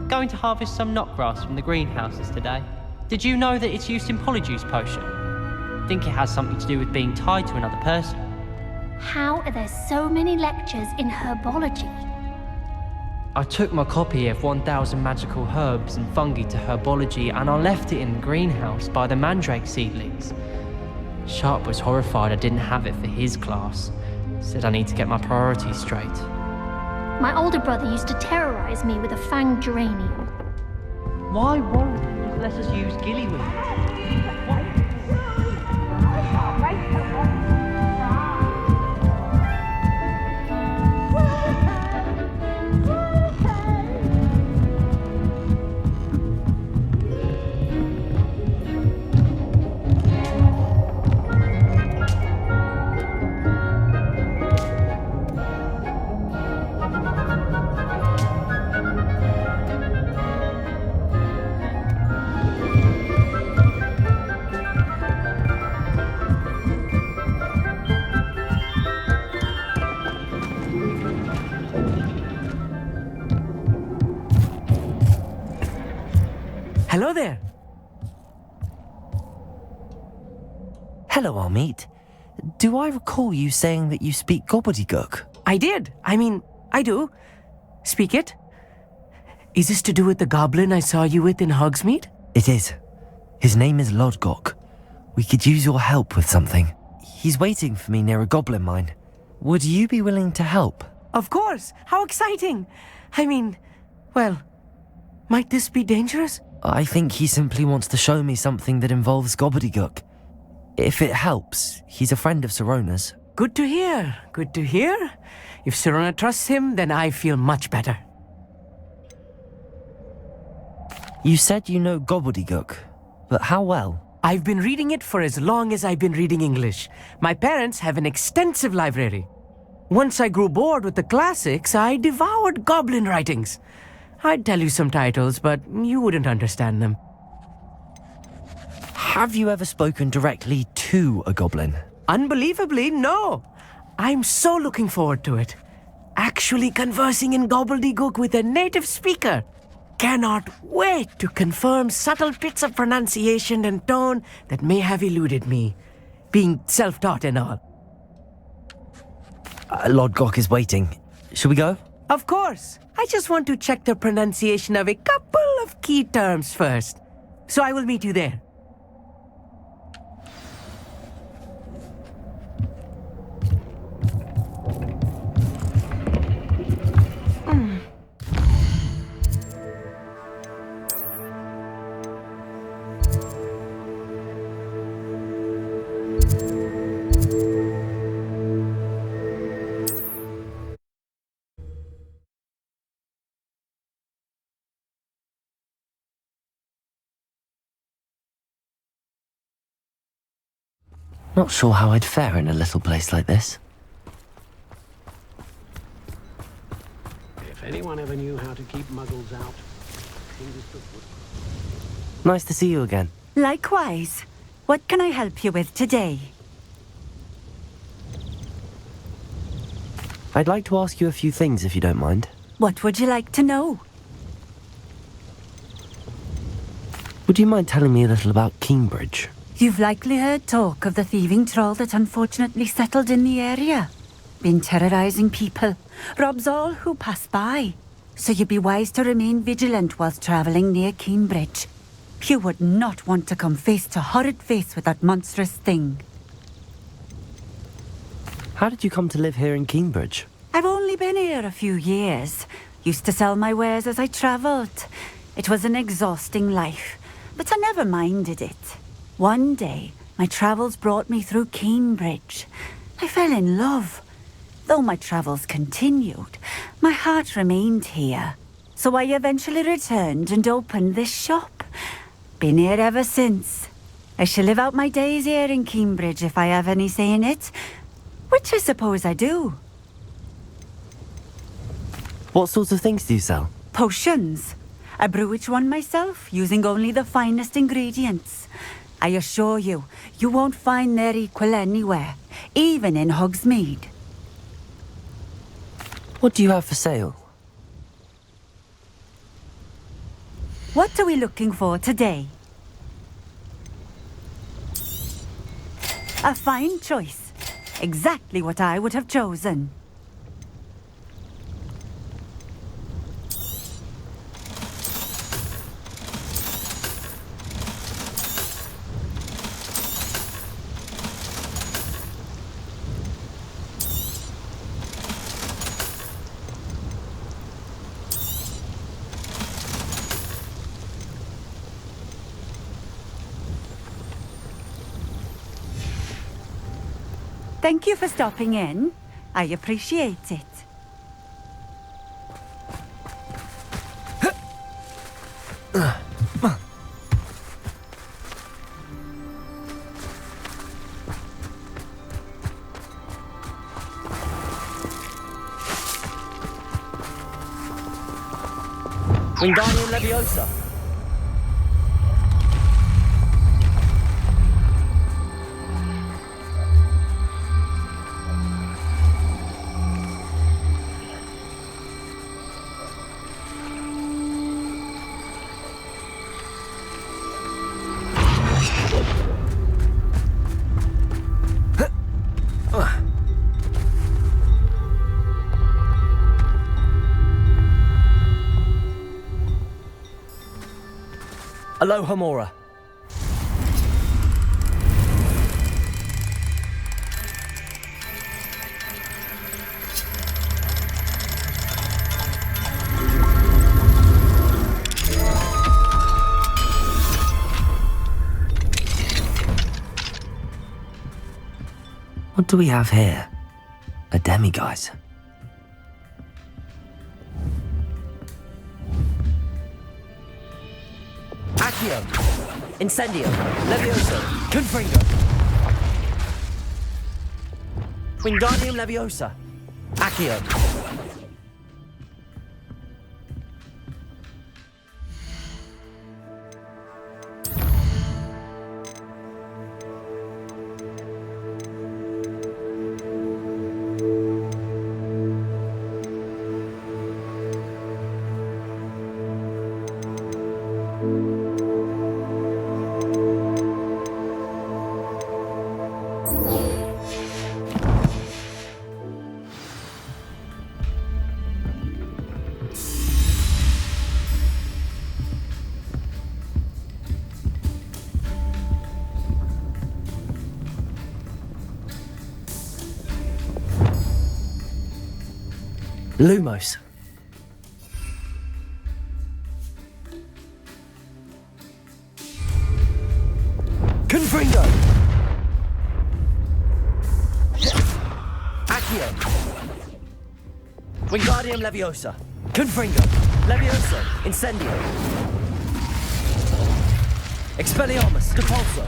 Going to harvest some knotgrass from the greenhouses today. Did you know that it's used in polyjuice potion? I think it has something to do with being tied to another person. How are there so many lectures in herbology? I took my copy of 1000 Magical Herbs and Fungi to Herbology and I left it in the greenhouse by the mandrake seedlings. Sharp was horrified I didn't have it for his class. Said I need to get my priorities straight. My older brother used to terrorize me with a fanged geranium. Why won't you just let us use gillyweed? Hello there. Hello, Amit. Do I recall you saying that you speak gobbledygook? I did. I do. Speak it. Is this to do with the goblin I saw you with in Hogsmeade? It is. His name is Lodgok. We could use your help with something. He's waiting for me near a goblin mine. Would you be willing to help? Of course. How exciting. Well, might this be dangerous? I think he simply wants to show me something that involves gobbledygook. If it helps, he's a friend of Sirona's. Good to hear. Good to hear. If Sirona trusts him, then I feel much better. You said you know gobbledygook, but how well? I've been reading it for as long as I've been reading English. My parents have an extensive library. Once I grew bored with the classics, I devoured goblin writings. I'd tell you some titles, but you wouldn't understand them. Have you ever spoken directly to a goblin? Unbelievably, no. I'm so looking forward to it. Actually conversing in gobbledygook with a native speaker. Cannot wait to confirm subtle bits of pronunciation and tone that may have eluded me, being self-taught and all. Lodgok is waiting. Shall we go? Of course. I just want to check the pronunciation of a couple of key terms first. So I will meet you there. Not sure how I'd fare in a little place like this. If anyone ever knew how to keep muggles out, Nice to see you again. Likewise. What can I help you with today? I'd like to ask you a few things if you don't mind. What would you like to know? Would you mind telling me a little about Cambridge? You've likely heard talk of the thieving troll that unfortunately settled in the area. Been terrorizing people, robs all who pass by. So you'd be wise to remain vigilant whilst travelling near Cambridge. You would not want to come face to horrid face with that monstrous thing. How did you come to live here in Cambridge? I've only been here a few years. Used to sell my wares as I travelled. It was an exhausting life, but I never minded it. One day, my travels brought me through Cambridge. I fell in love. Though my travels continued, my heart remained here. So I eventually returned and opened this shop. Been here ever since. I shall live out my days here in Cambridge if I have any say in it, which I suppose I do. What sorts of things do you sell? Potions. I brew each one myself, using only the finest ingredients. I assure you, you won't find their equal anywhere, even in Hogsmeade. What do you have for sale? What are we looking for today? A fine choice. Exactly what I would have chosen. Thank you for stopping in. I appreciate it. Wingardium Leviosa. Aloha Mora. What do we have here? A demiguise. Accio, Incendio, Levioso, Confringo. Wingardium Leviosa, Accio. Lumos. Confringo. Accio. Wingardium Leviosa. Confringo. Levioso. Incendio. Expelliarmus. Depulso.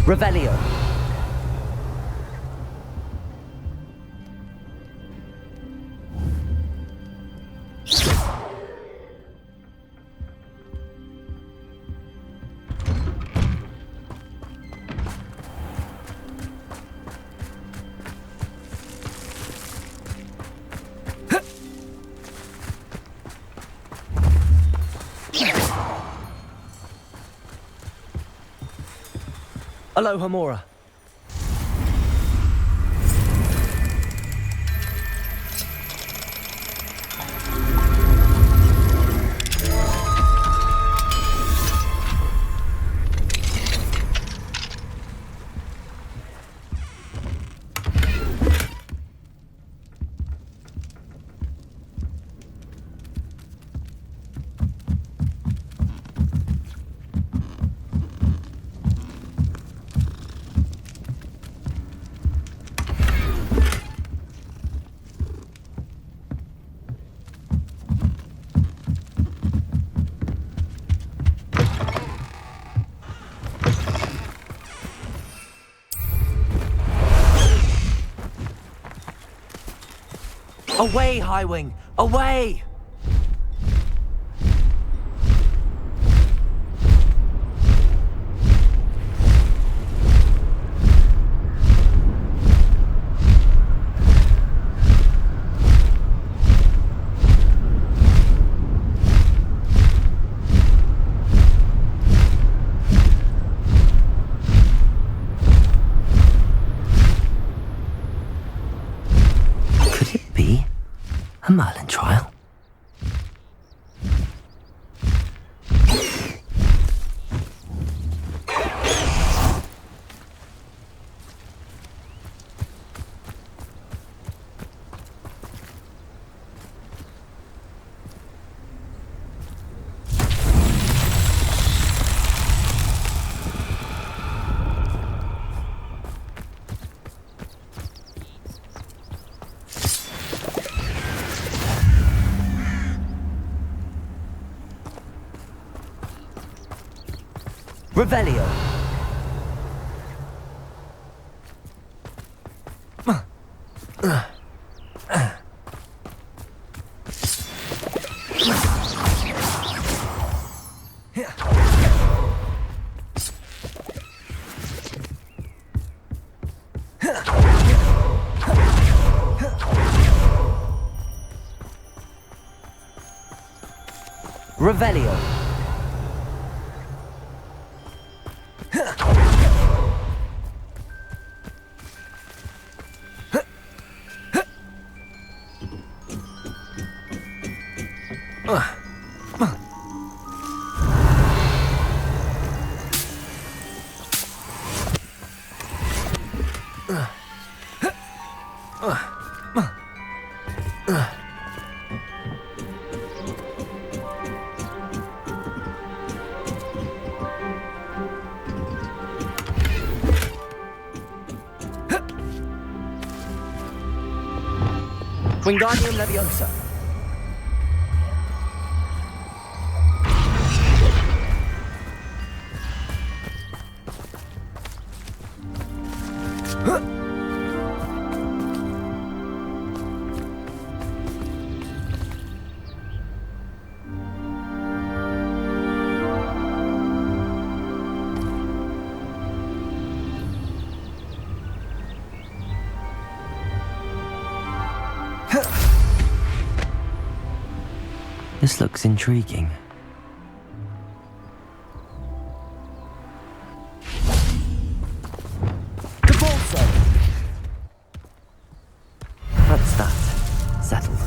Revelio. Aloha Mora. Away, Highwing! Away! Could it be a Merlin trial? Revelio. Revelio. Wingardium Leviosa. This looks intriguing. That's that. Settled.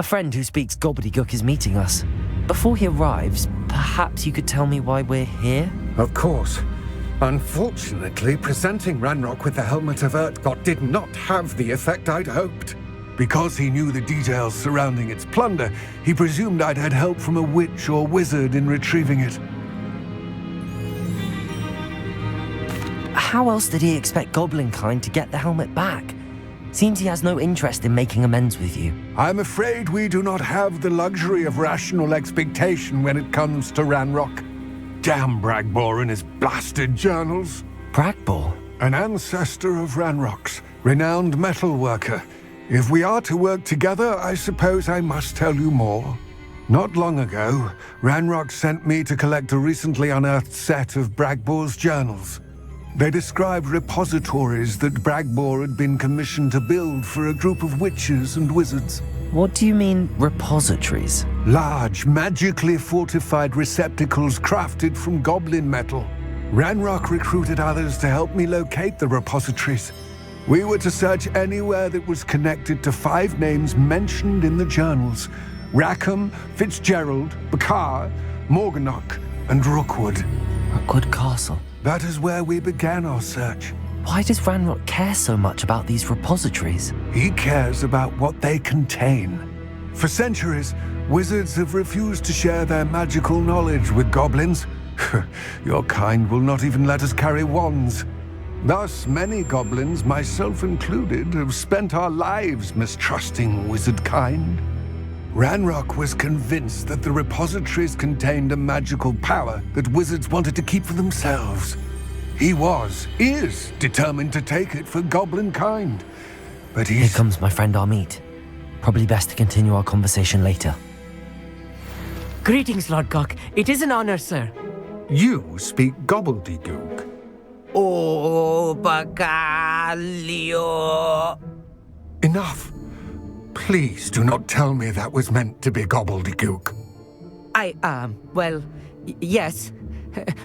friend who speaks gobbledygook is meeting us. Before he arrives, perhaps you could tell me why we're here? Of course. Unfortunately, presenting Ranrock with the Helmet of Urtkot did not have the effect I'd hoped. Because he knew the details surrounding its plunder, he presumed I'd had help from a witch or wizard in retrieving it. How else did he expect Goblinkind to get the helmet back? Seems he has no interest in making amends with you. I'm afraid we do not have the luxury of rational expectation when it comes to Ranrock. Damn Bragbor and his blasted journals. Bragbor? An ancestor of Ranrock's, renowned metal worker. If we are to work together, I suppose I must tell you more. Not long ago, Ranrock sent me to collect a recently unearthed set of Bragbor's journals. They described repositories that Bragbor had been commissioned to build for a group of witches and wizards. What do you mean, repositories? Large, magically fortified receptacles crafted from goblin metal. Ranrock recruited others to help me locate the repositories. We were to search anywhere that was connected to 5 names mentioned in the journals: Rackham, Fitzgerald, Bakar, Morganach, and Rookwood. Rookwood Castle. That is where we began our search. Why does Ranrock care so much about these repositories? He cares about what they contain. For centuries, wizards have refused to share their magical knowledge with goblins. Your kind will not even let us carry wands. Thus, many goblins, myself included, have spent our lives mistrusting wizard kind. Ranrock was convinced that the repositories contained a magical power that wizards wanted to keep for themselves. He is determined to take it for goblin kind. But Here comes my friend Amit. Probably best to continue our conversation later. Greetings, Lord Gok. It is an honor, sir. You speak gobbledygook. Oh, Bacalio. Enough. Please do not tell me that was meant to be gobbledygook. Yes.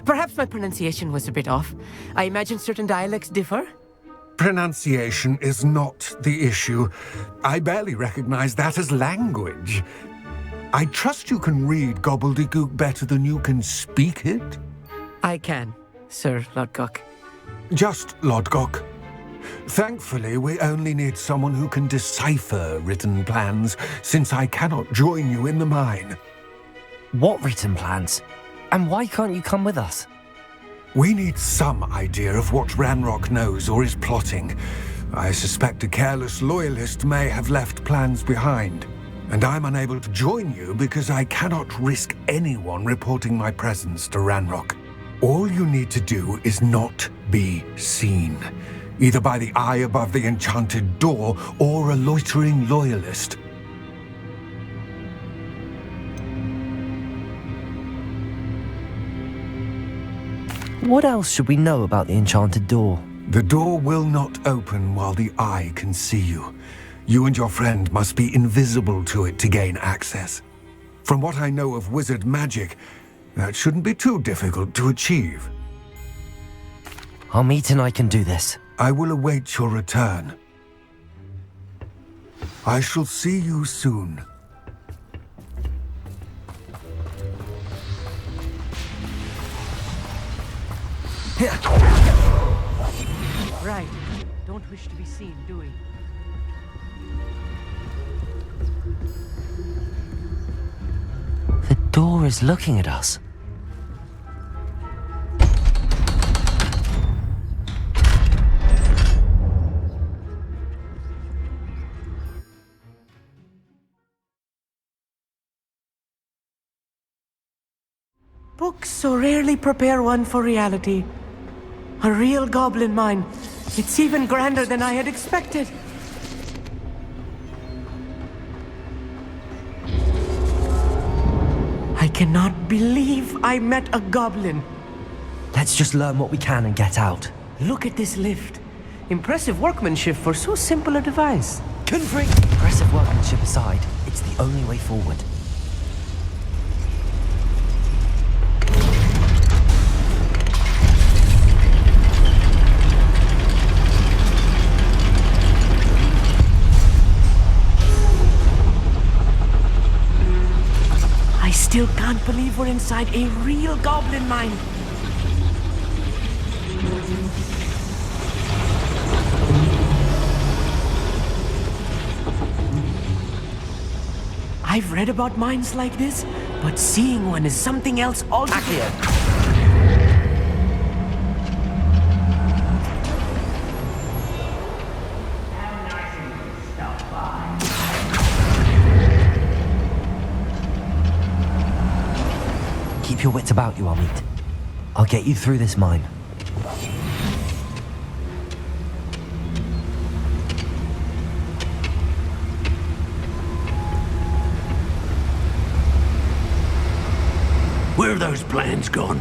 Perhaps my pronunciation was a bit off. I imagine certain dialects differ. Pronunciation is not the issue. I barely recognize that as language. I trust you can read gobbledygook better than you can speak it? I can, Sir Lord Gok. Just Lord Gok. Thankfully, we only need someone who can decipher written plans, since I cannot join you in the mine. What written plans? And why can't you come with us? We need some idea of what Ranrock knows or is plotting. I suspect a careless loyalist may have left plans behind. And I'm unable to join you because I cannot risk anyone reporting my presence to Ranrock. All you need to do is not be seen, either by the eye above the enchanted door or a loitering loyalist. What else should we know about the enchanted door? The door will not open while the eye can see you. You and your friend must be invisible to it to gain access. From what I know of wizard magic, that shouldn't be too difficult to achieve. Amit and I can do this. I will await your return. I shall see you soon. Right. Don't wish to be seen, do we? The door is looking at us. Books so rarely prepare one for reality. A real goblin mine. It's even grander than I had expected. I cannot believe I met a goblin. Let's just learn what we can and get out. Look at this lift. Impressive workmanship for so simple a device. Impressive workmanship aside, it's the only way forward. believe we're inside a real goblin mine. I've read about mines like this, but seeing one is something else altogether. Keep your wits about you, Amit. I'll get you through this mine. Where are those plans gone?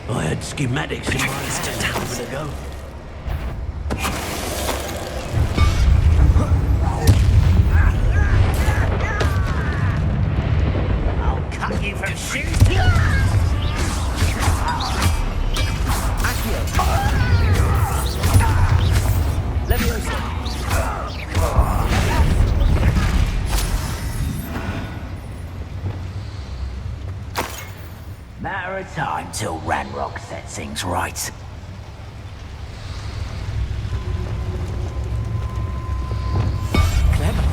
I had schematics in my head a moment ago. I'll cut you from shoes. Matter of time till Ranrock sets things right. Clever.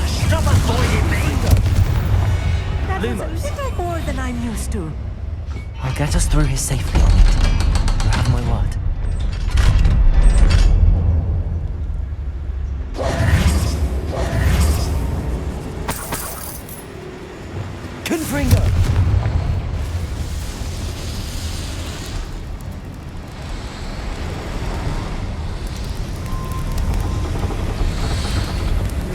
Stop avoiding me! That was a little more than I'm used to. I'll get us through here safely, Amit. You have my word. Confringo!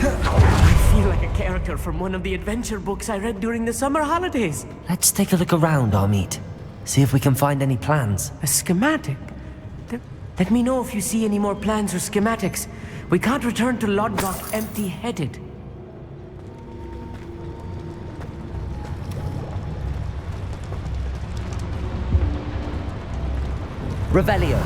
I feel like a character from one of the adventure books I read during the summer holidays. Let's take a look around, Amit. See if we can find any plans. A schematic? Let me know if you see any more plans or schematics. We can't return to Lodgok empty-headed. Revelio.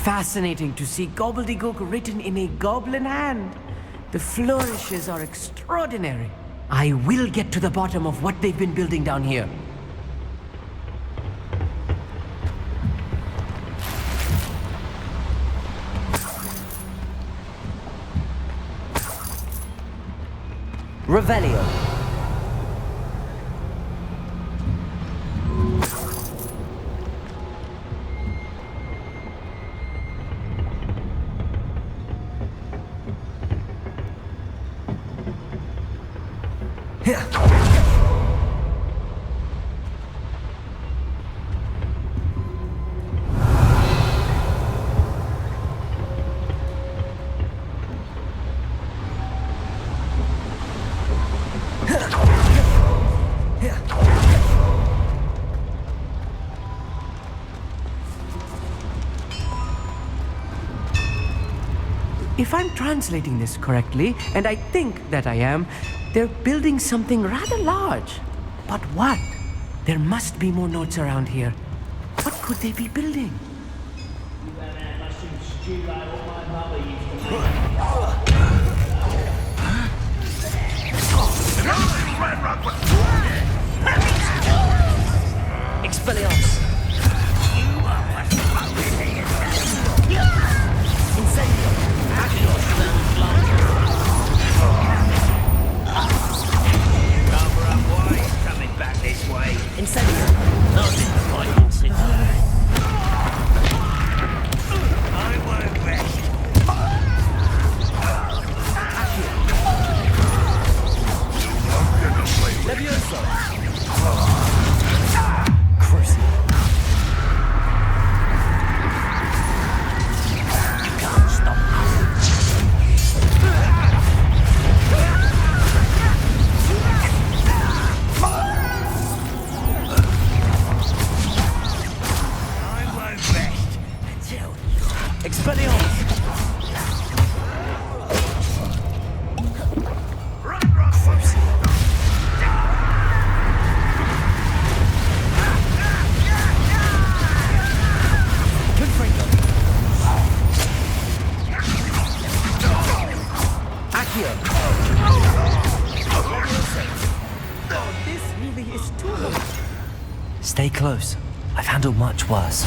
Fascinating to see gobbledygook written in a goblin hand. The flourishes are extraordinary. I will get to the bottom of what they've been building down here. Revelio. If I'm translating this correctly, and I think that I am, they're building something rather large. But what? There must be more notes around here. What could they be building? Expelliarmus. Incendio. this too. Stay close. I've handled much worse.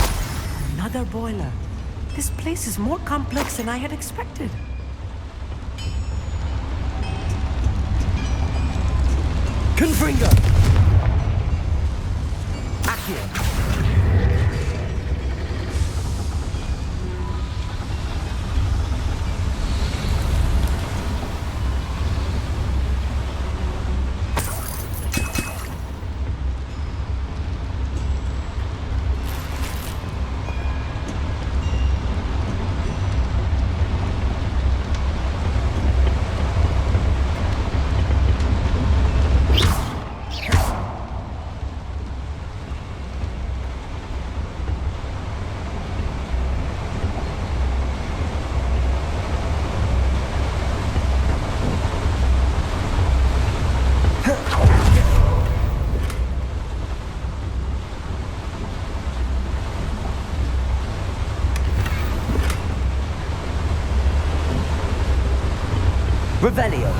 Another boiler. This place is more complex than I had expected. Confringo! Accio! Revelio.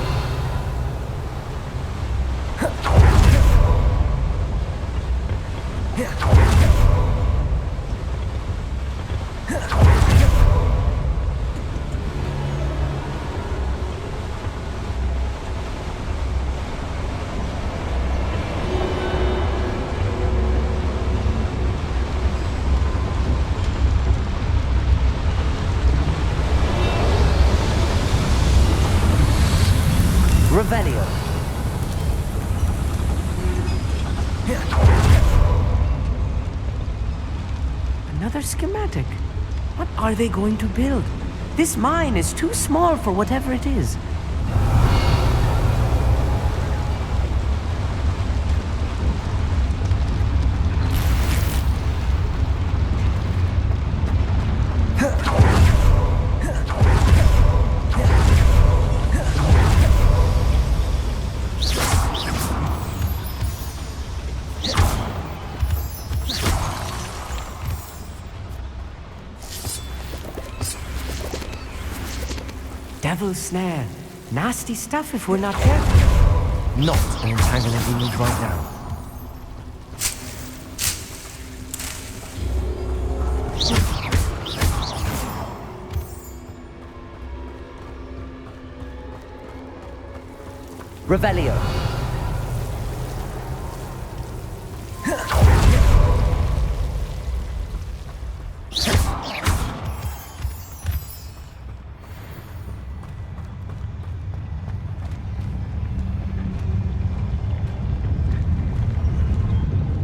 Revelio. Another schematic. What are they going to build? This mine is too small for whatever it is. Devil's snare. Nasty stuff if we're not careful. Not an entanglement we need right now. Revelio.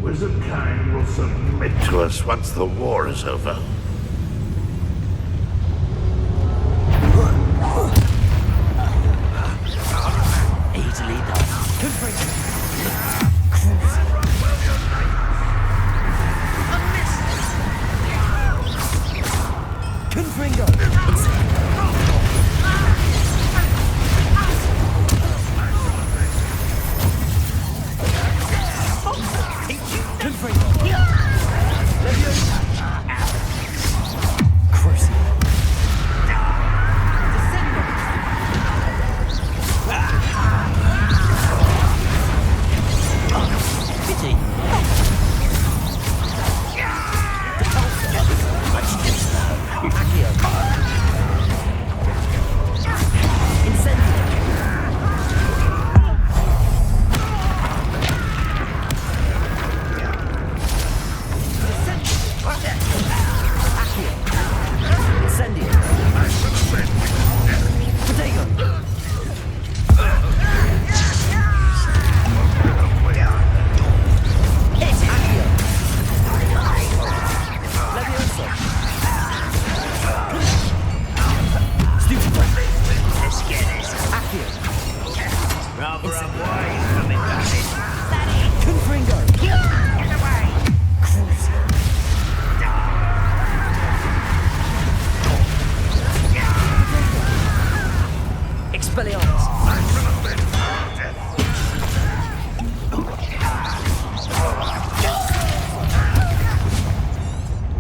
Wizardkind will submit to us once the war is over. Easily done. Confringo!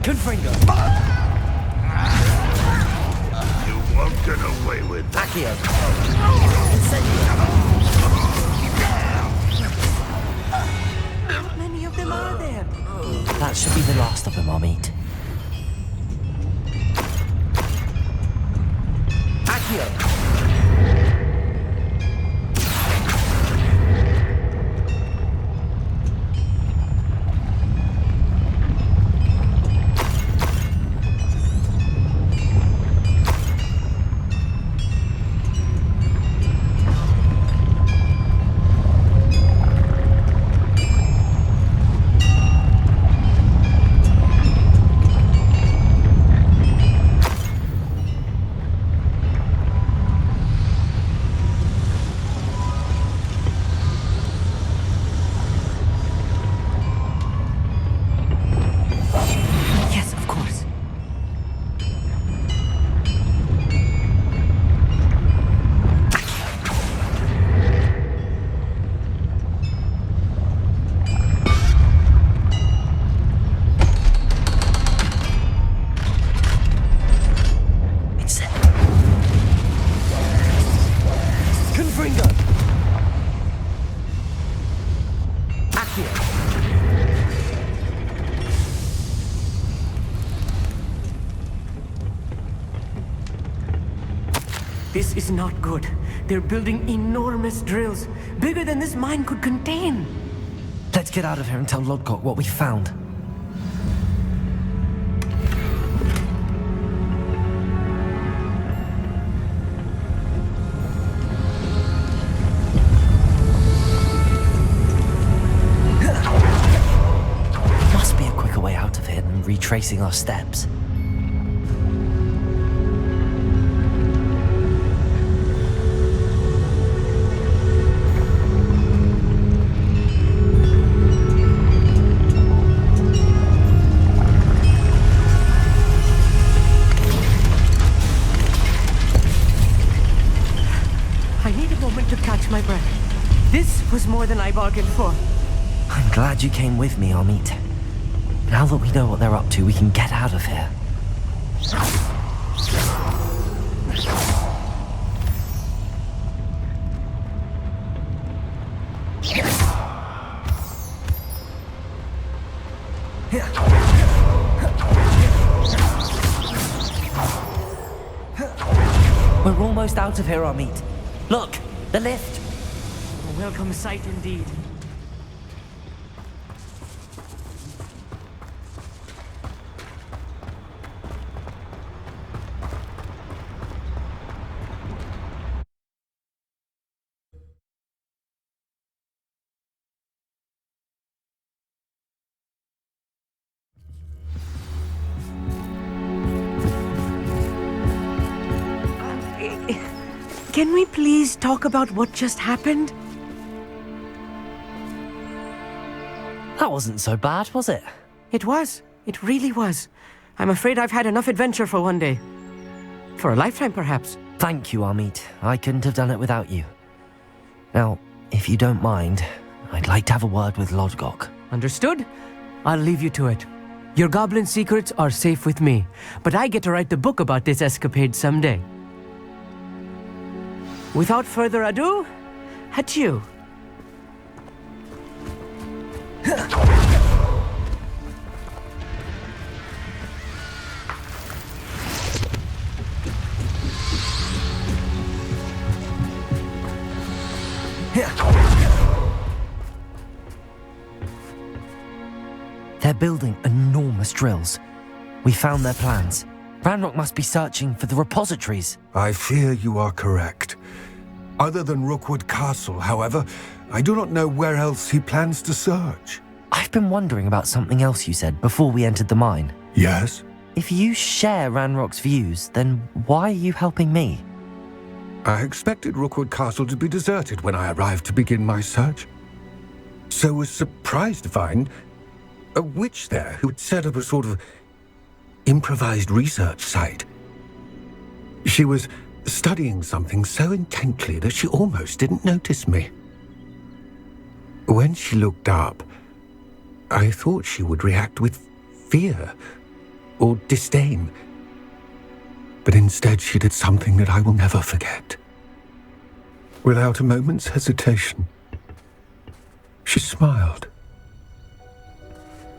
Confringo. You won't get away with that. Accio. Incendio. That should be the last of them, Amit. Accio! This is not good. They're building enormous drills, bigger than this mine could contain. Let's get out of here and tell Lodgok what we found. There must be a quicker way out of here than retracing our steps. My breath. This was more than I bargained for. I'm glad you came with me, Amit. Now that we know what they're up to, we can get out of here. We're almost out of here, Amit. Look! The lift! A welcome sight indeed. Can we please talk about what just happened? That wasn't so bad, was it? It was. It really was. I'm afraid I've had enough adventure for one day. For a lifetime, perhaps. Thank you, Amit. I couldn't have done it without you. Now, if you don't mind, I'd like to have a word with Lodgok. Understood? I'll leave you to it. Your goblin secrets are safe with me, but I get to write the book about this escapade someday. Without further ado, adieu. They're building enormous drills. We found their plans. Ranrock must be searching for the repositories. I fear you are correct. Other than Rookwood Castle, however, I do not know where else he plans to search. I've been wondering about something else you said before we entered the mine. Yes? If you share Ranrock's views, then why are you helping me? I expected Rookwood Castle to be deserted when I arrived to begin my search. So was surprised to find a witch there who had set up a sort of improvised research site. She was studying something so intently that she almost didn't notice me. When she looked up, I thought she would react with fear or disdain. But instead she did something that I will never forget. Without a moment's hesitation, she smiled.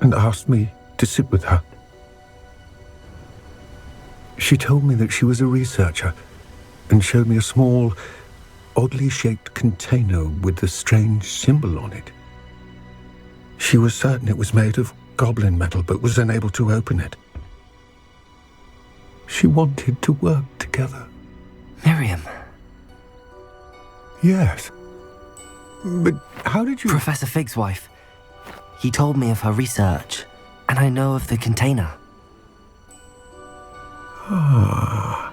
and asked me to sit with her. She told me that she was a researcher and showed me a small, oddly shaped container with a strange symbol on it. She was certain it was made of goblin metal, but was unable to open it. She wanted to work together. Miriam. Yes. But how did you... Professor Fig's wife. He told me of her research, and I know of the container. Ah.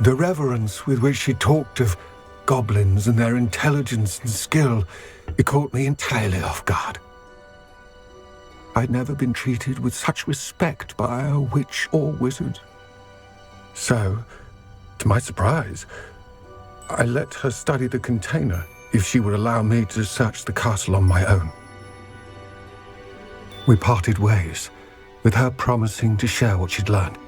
The reverence with which she talked of goblins and their intelligence and skill, it caught me entirely off guard. I'd never been treated with such respect by a witch or wizard. So, to my surprise, I let her study the container if she would allow me to search the castle on my own. We parted ways, with her promising to share what she'd learned.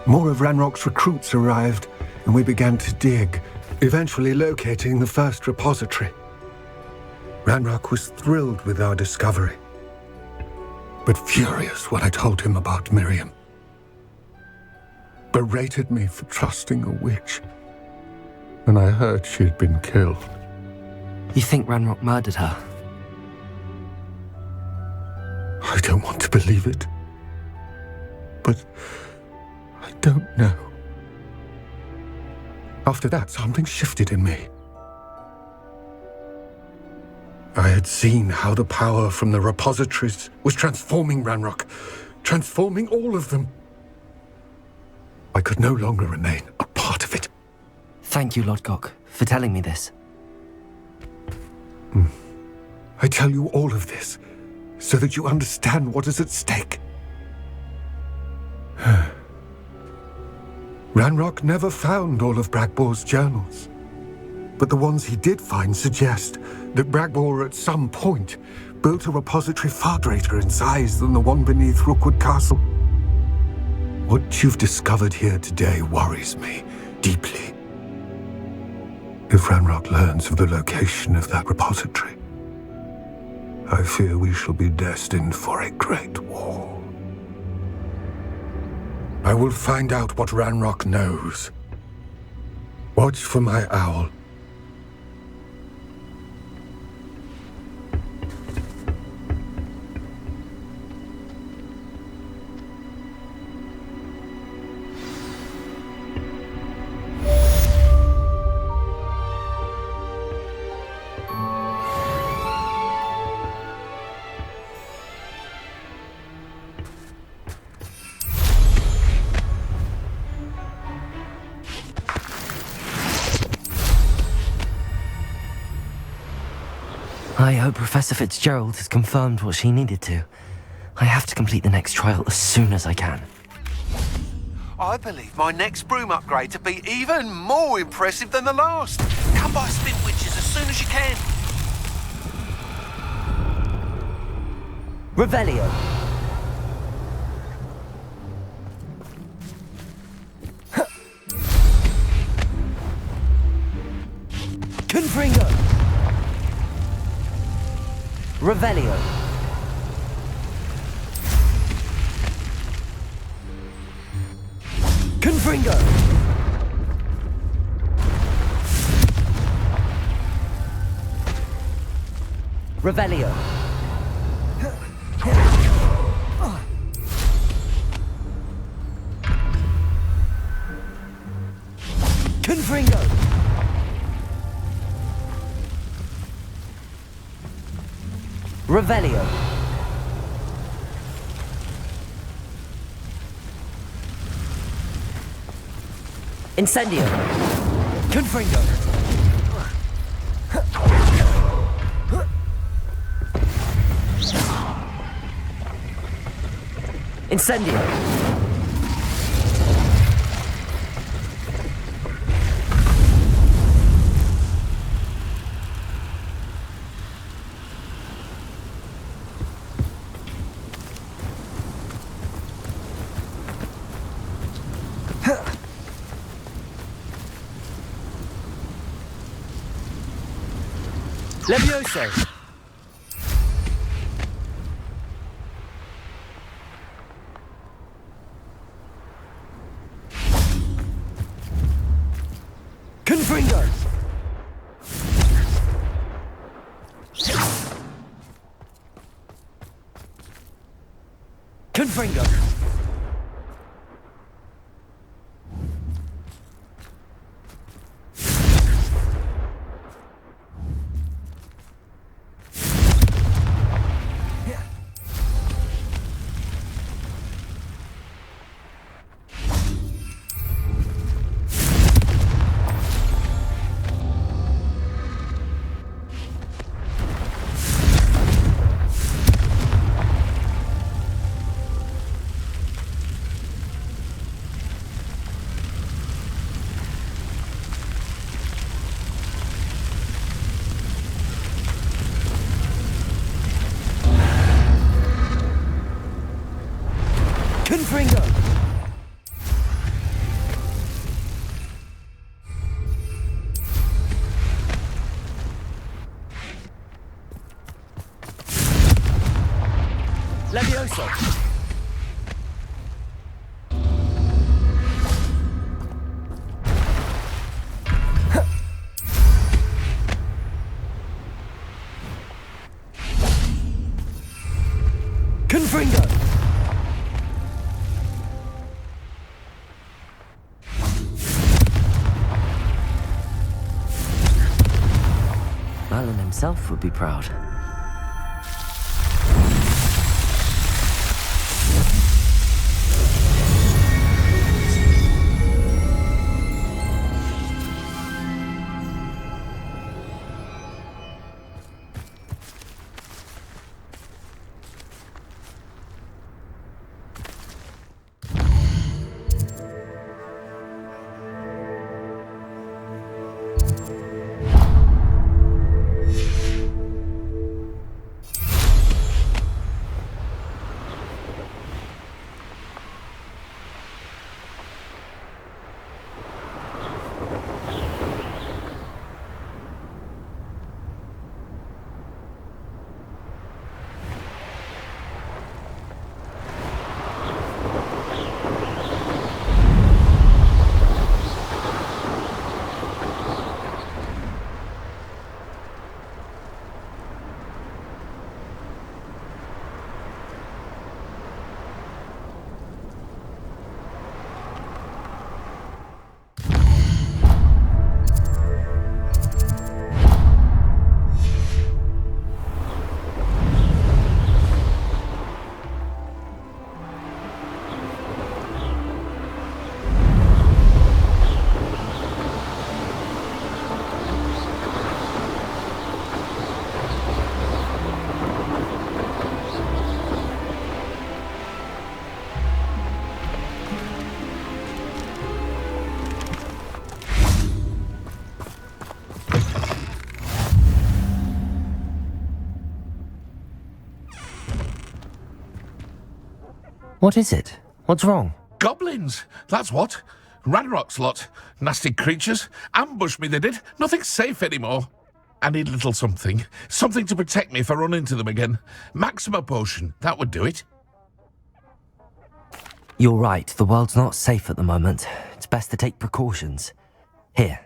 More of Ranrock's recruits arrived, and we began to dig, eventually locating the first repository. Ranrock was thrilled with our discovery, but furious when I told him about Miriam. Berated me for trusting a witch, and I heard she'd been killed. You think Ranrock murdered her? I don't want to believe it, but I don't know. After that, something shifted in me. I had seen how the power from the repositories was transforming Ranrock, transforming all of them. I could no longer remain a part of it. Thank you, Lodgok, for telling me this. I tell you all of this so that you understand what is at stake. Ranrock never found all of Bragbor's journals, but the ones he did find suggest that Bragbor at some point built a repository far greater in size than the one beneath Rookwood Castle. What you've discovered here today worries me deeply. If Ranrock learns of the location of that repository, I fear we shall be destined for a great war. I will find out what Ranrock knows. Watch for my owl. I hope Professor Fitzgerald has confirmed what she needed to. I have to complete the next trial as soon as I can. I believe my next broom upgrade to be even more impressive than the last. Come by Spit Witches as soon as you can. Revelio. Confringo. Revelio. Confringo. Revelio. Confringo. Revelio. Incendio. Confringo. Incendio. Levioso! Confringo! Confringo! Confringo! Levioso! Confringo! Merlin himself would be proud. What is it? What's wrong? Goblins, that's what. Ranrock's lot. Nasty creatures. Ambushed me, they did. Nothing's safe anymore. I need a little something. Something to protect me if I run into them again. Maxima potion, that would do it. You're right, the world's not safe at the moment. It's best to take precautions. Here,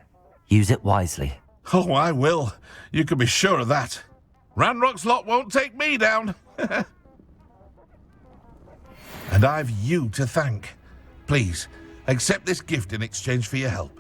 use it wisely. Oh, I will. You can be sure of that. Ranrock's lot won't take me down. And I've you to thank. Please, accept this gift in exchange for your help.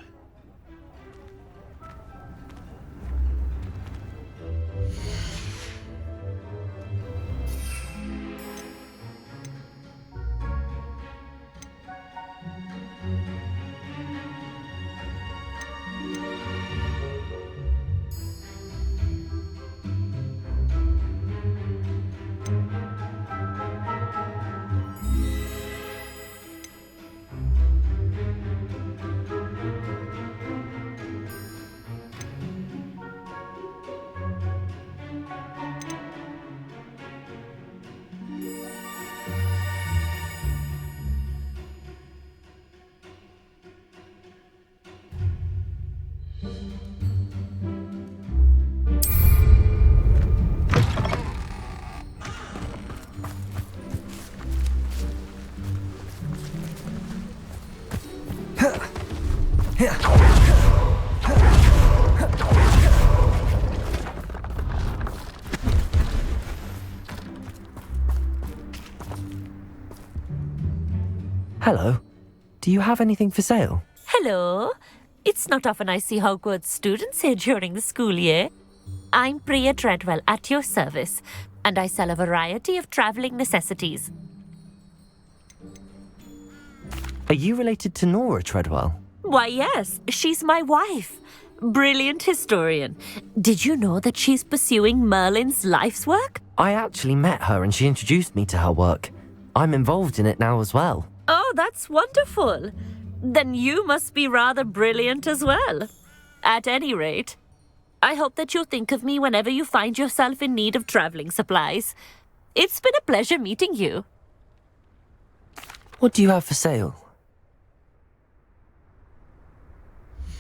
Hello. Do you have anything for sale? Hello. It's not often I see Hogwarts students here during the school year. I'm Priya Treadwell, at your service, and I sell a variety of travelling necessities. Are you related to Nora Treadwell? Why, yes, she's my wife. Brilliant historian. Did you know that she's pursuing Merlin's life's work? I actually met her and she introduced me to her work. I'm involved in it now as well. Oh, that's wonderful. Then you must be rather brilliant as well. At any rate, I hope that you'll think of me whenever you find yourself in need of travelling supplies. It's been a pleasure meeting you. What do you have for sale?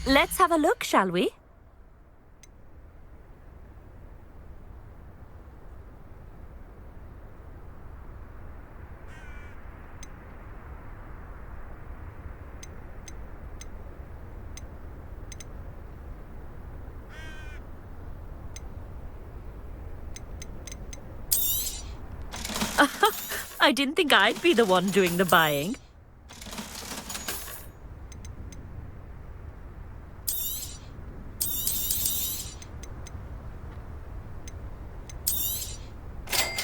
Let's have a look, shall we? I didn't think I'd be the one doing the buying.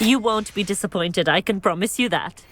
You won't be disappointed, I can promise you that.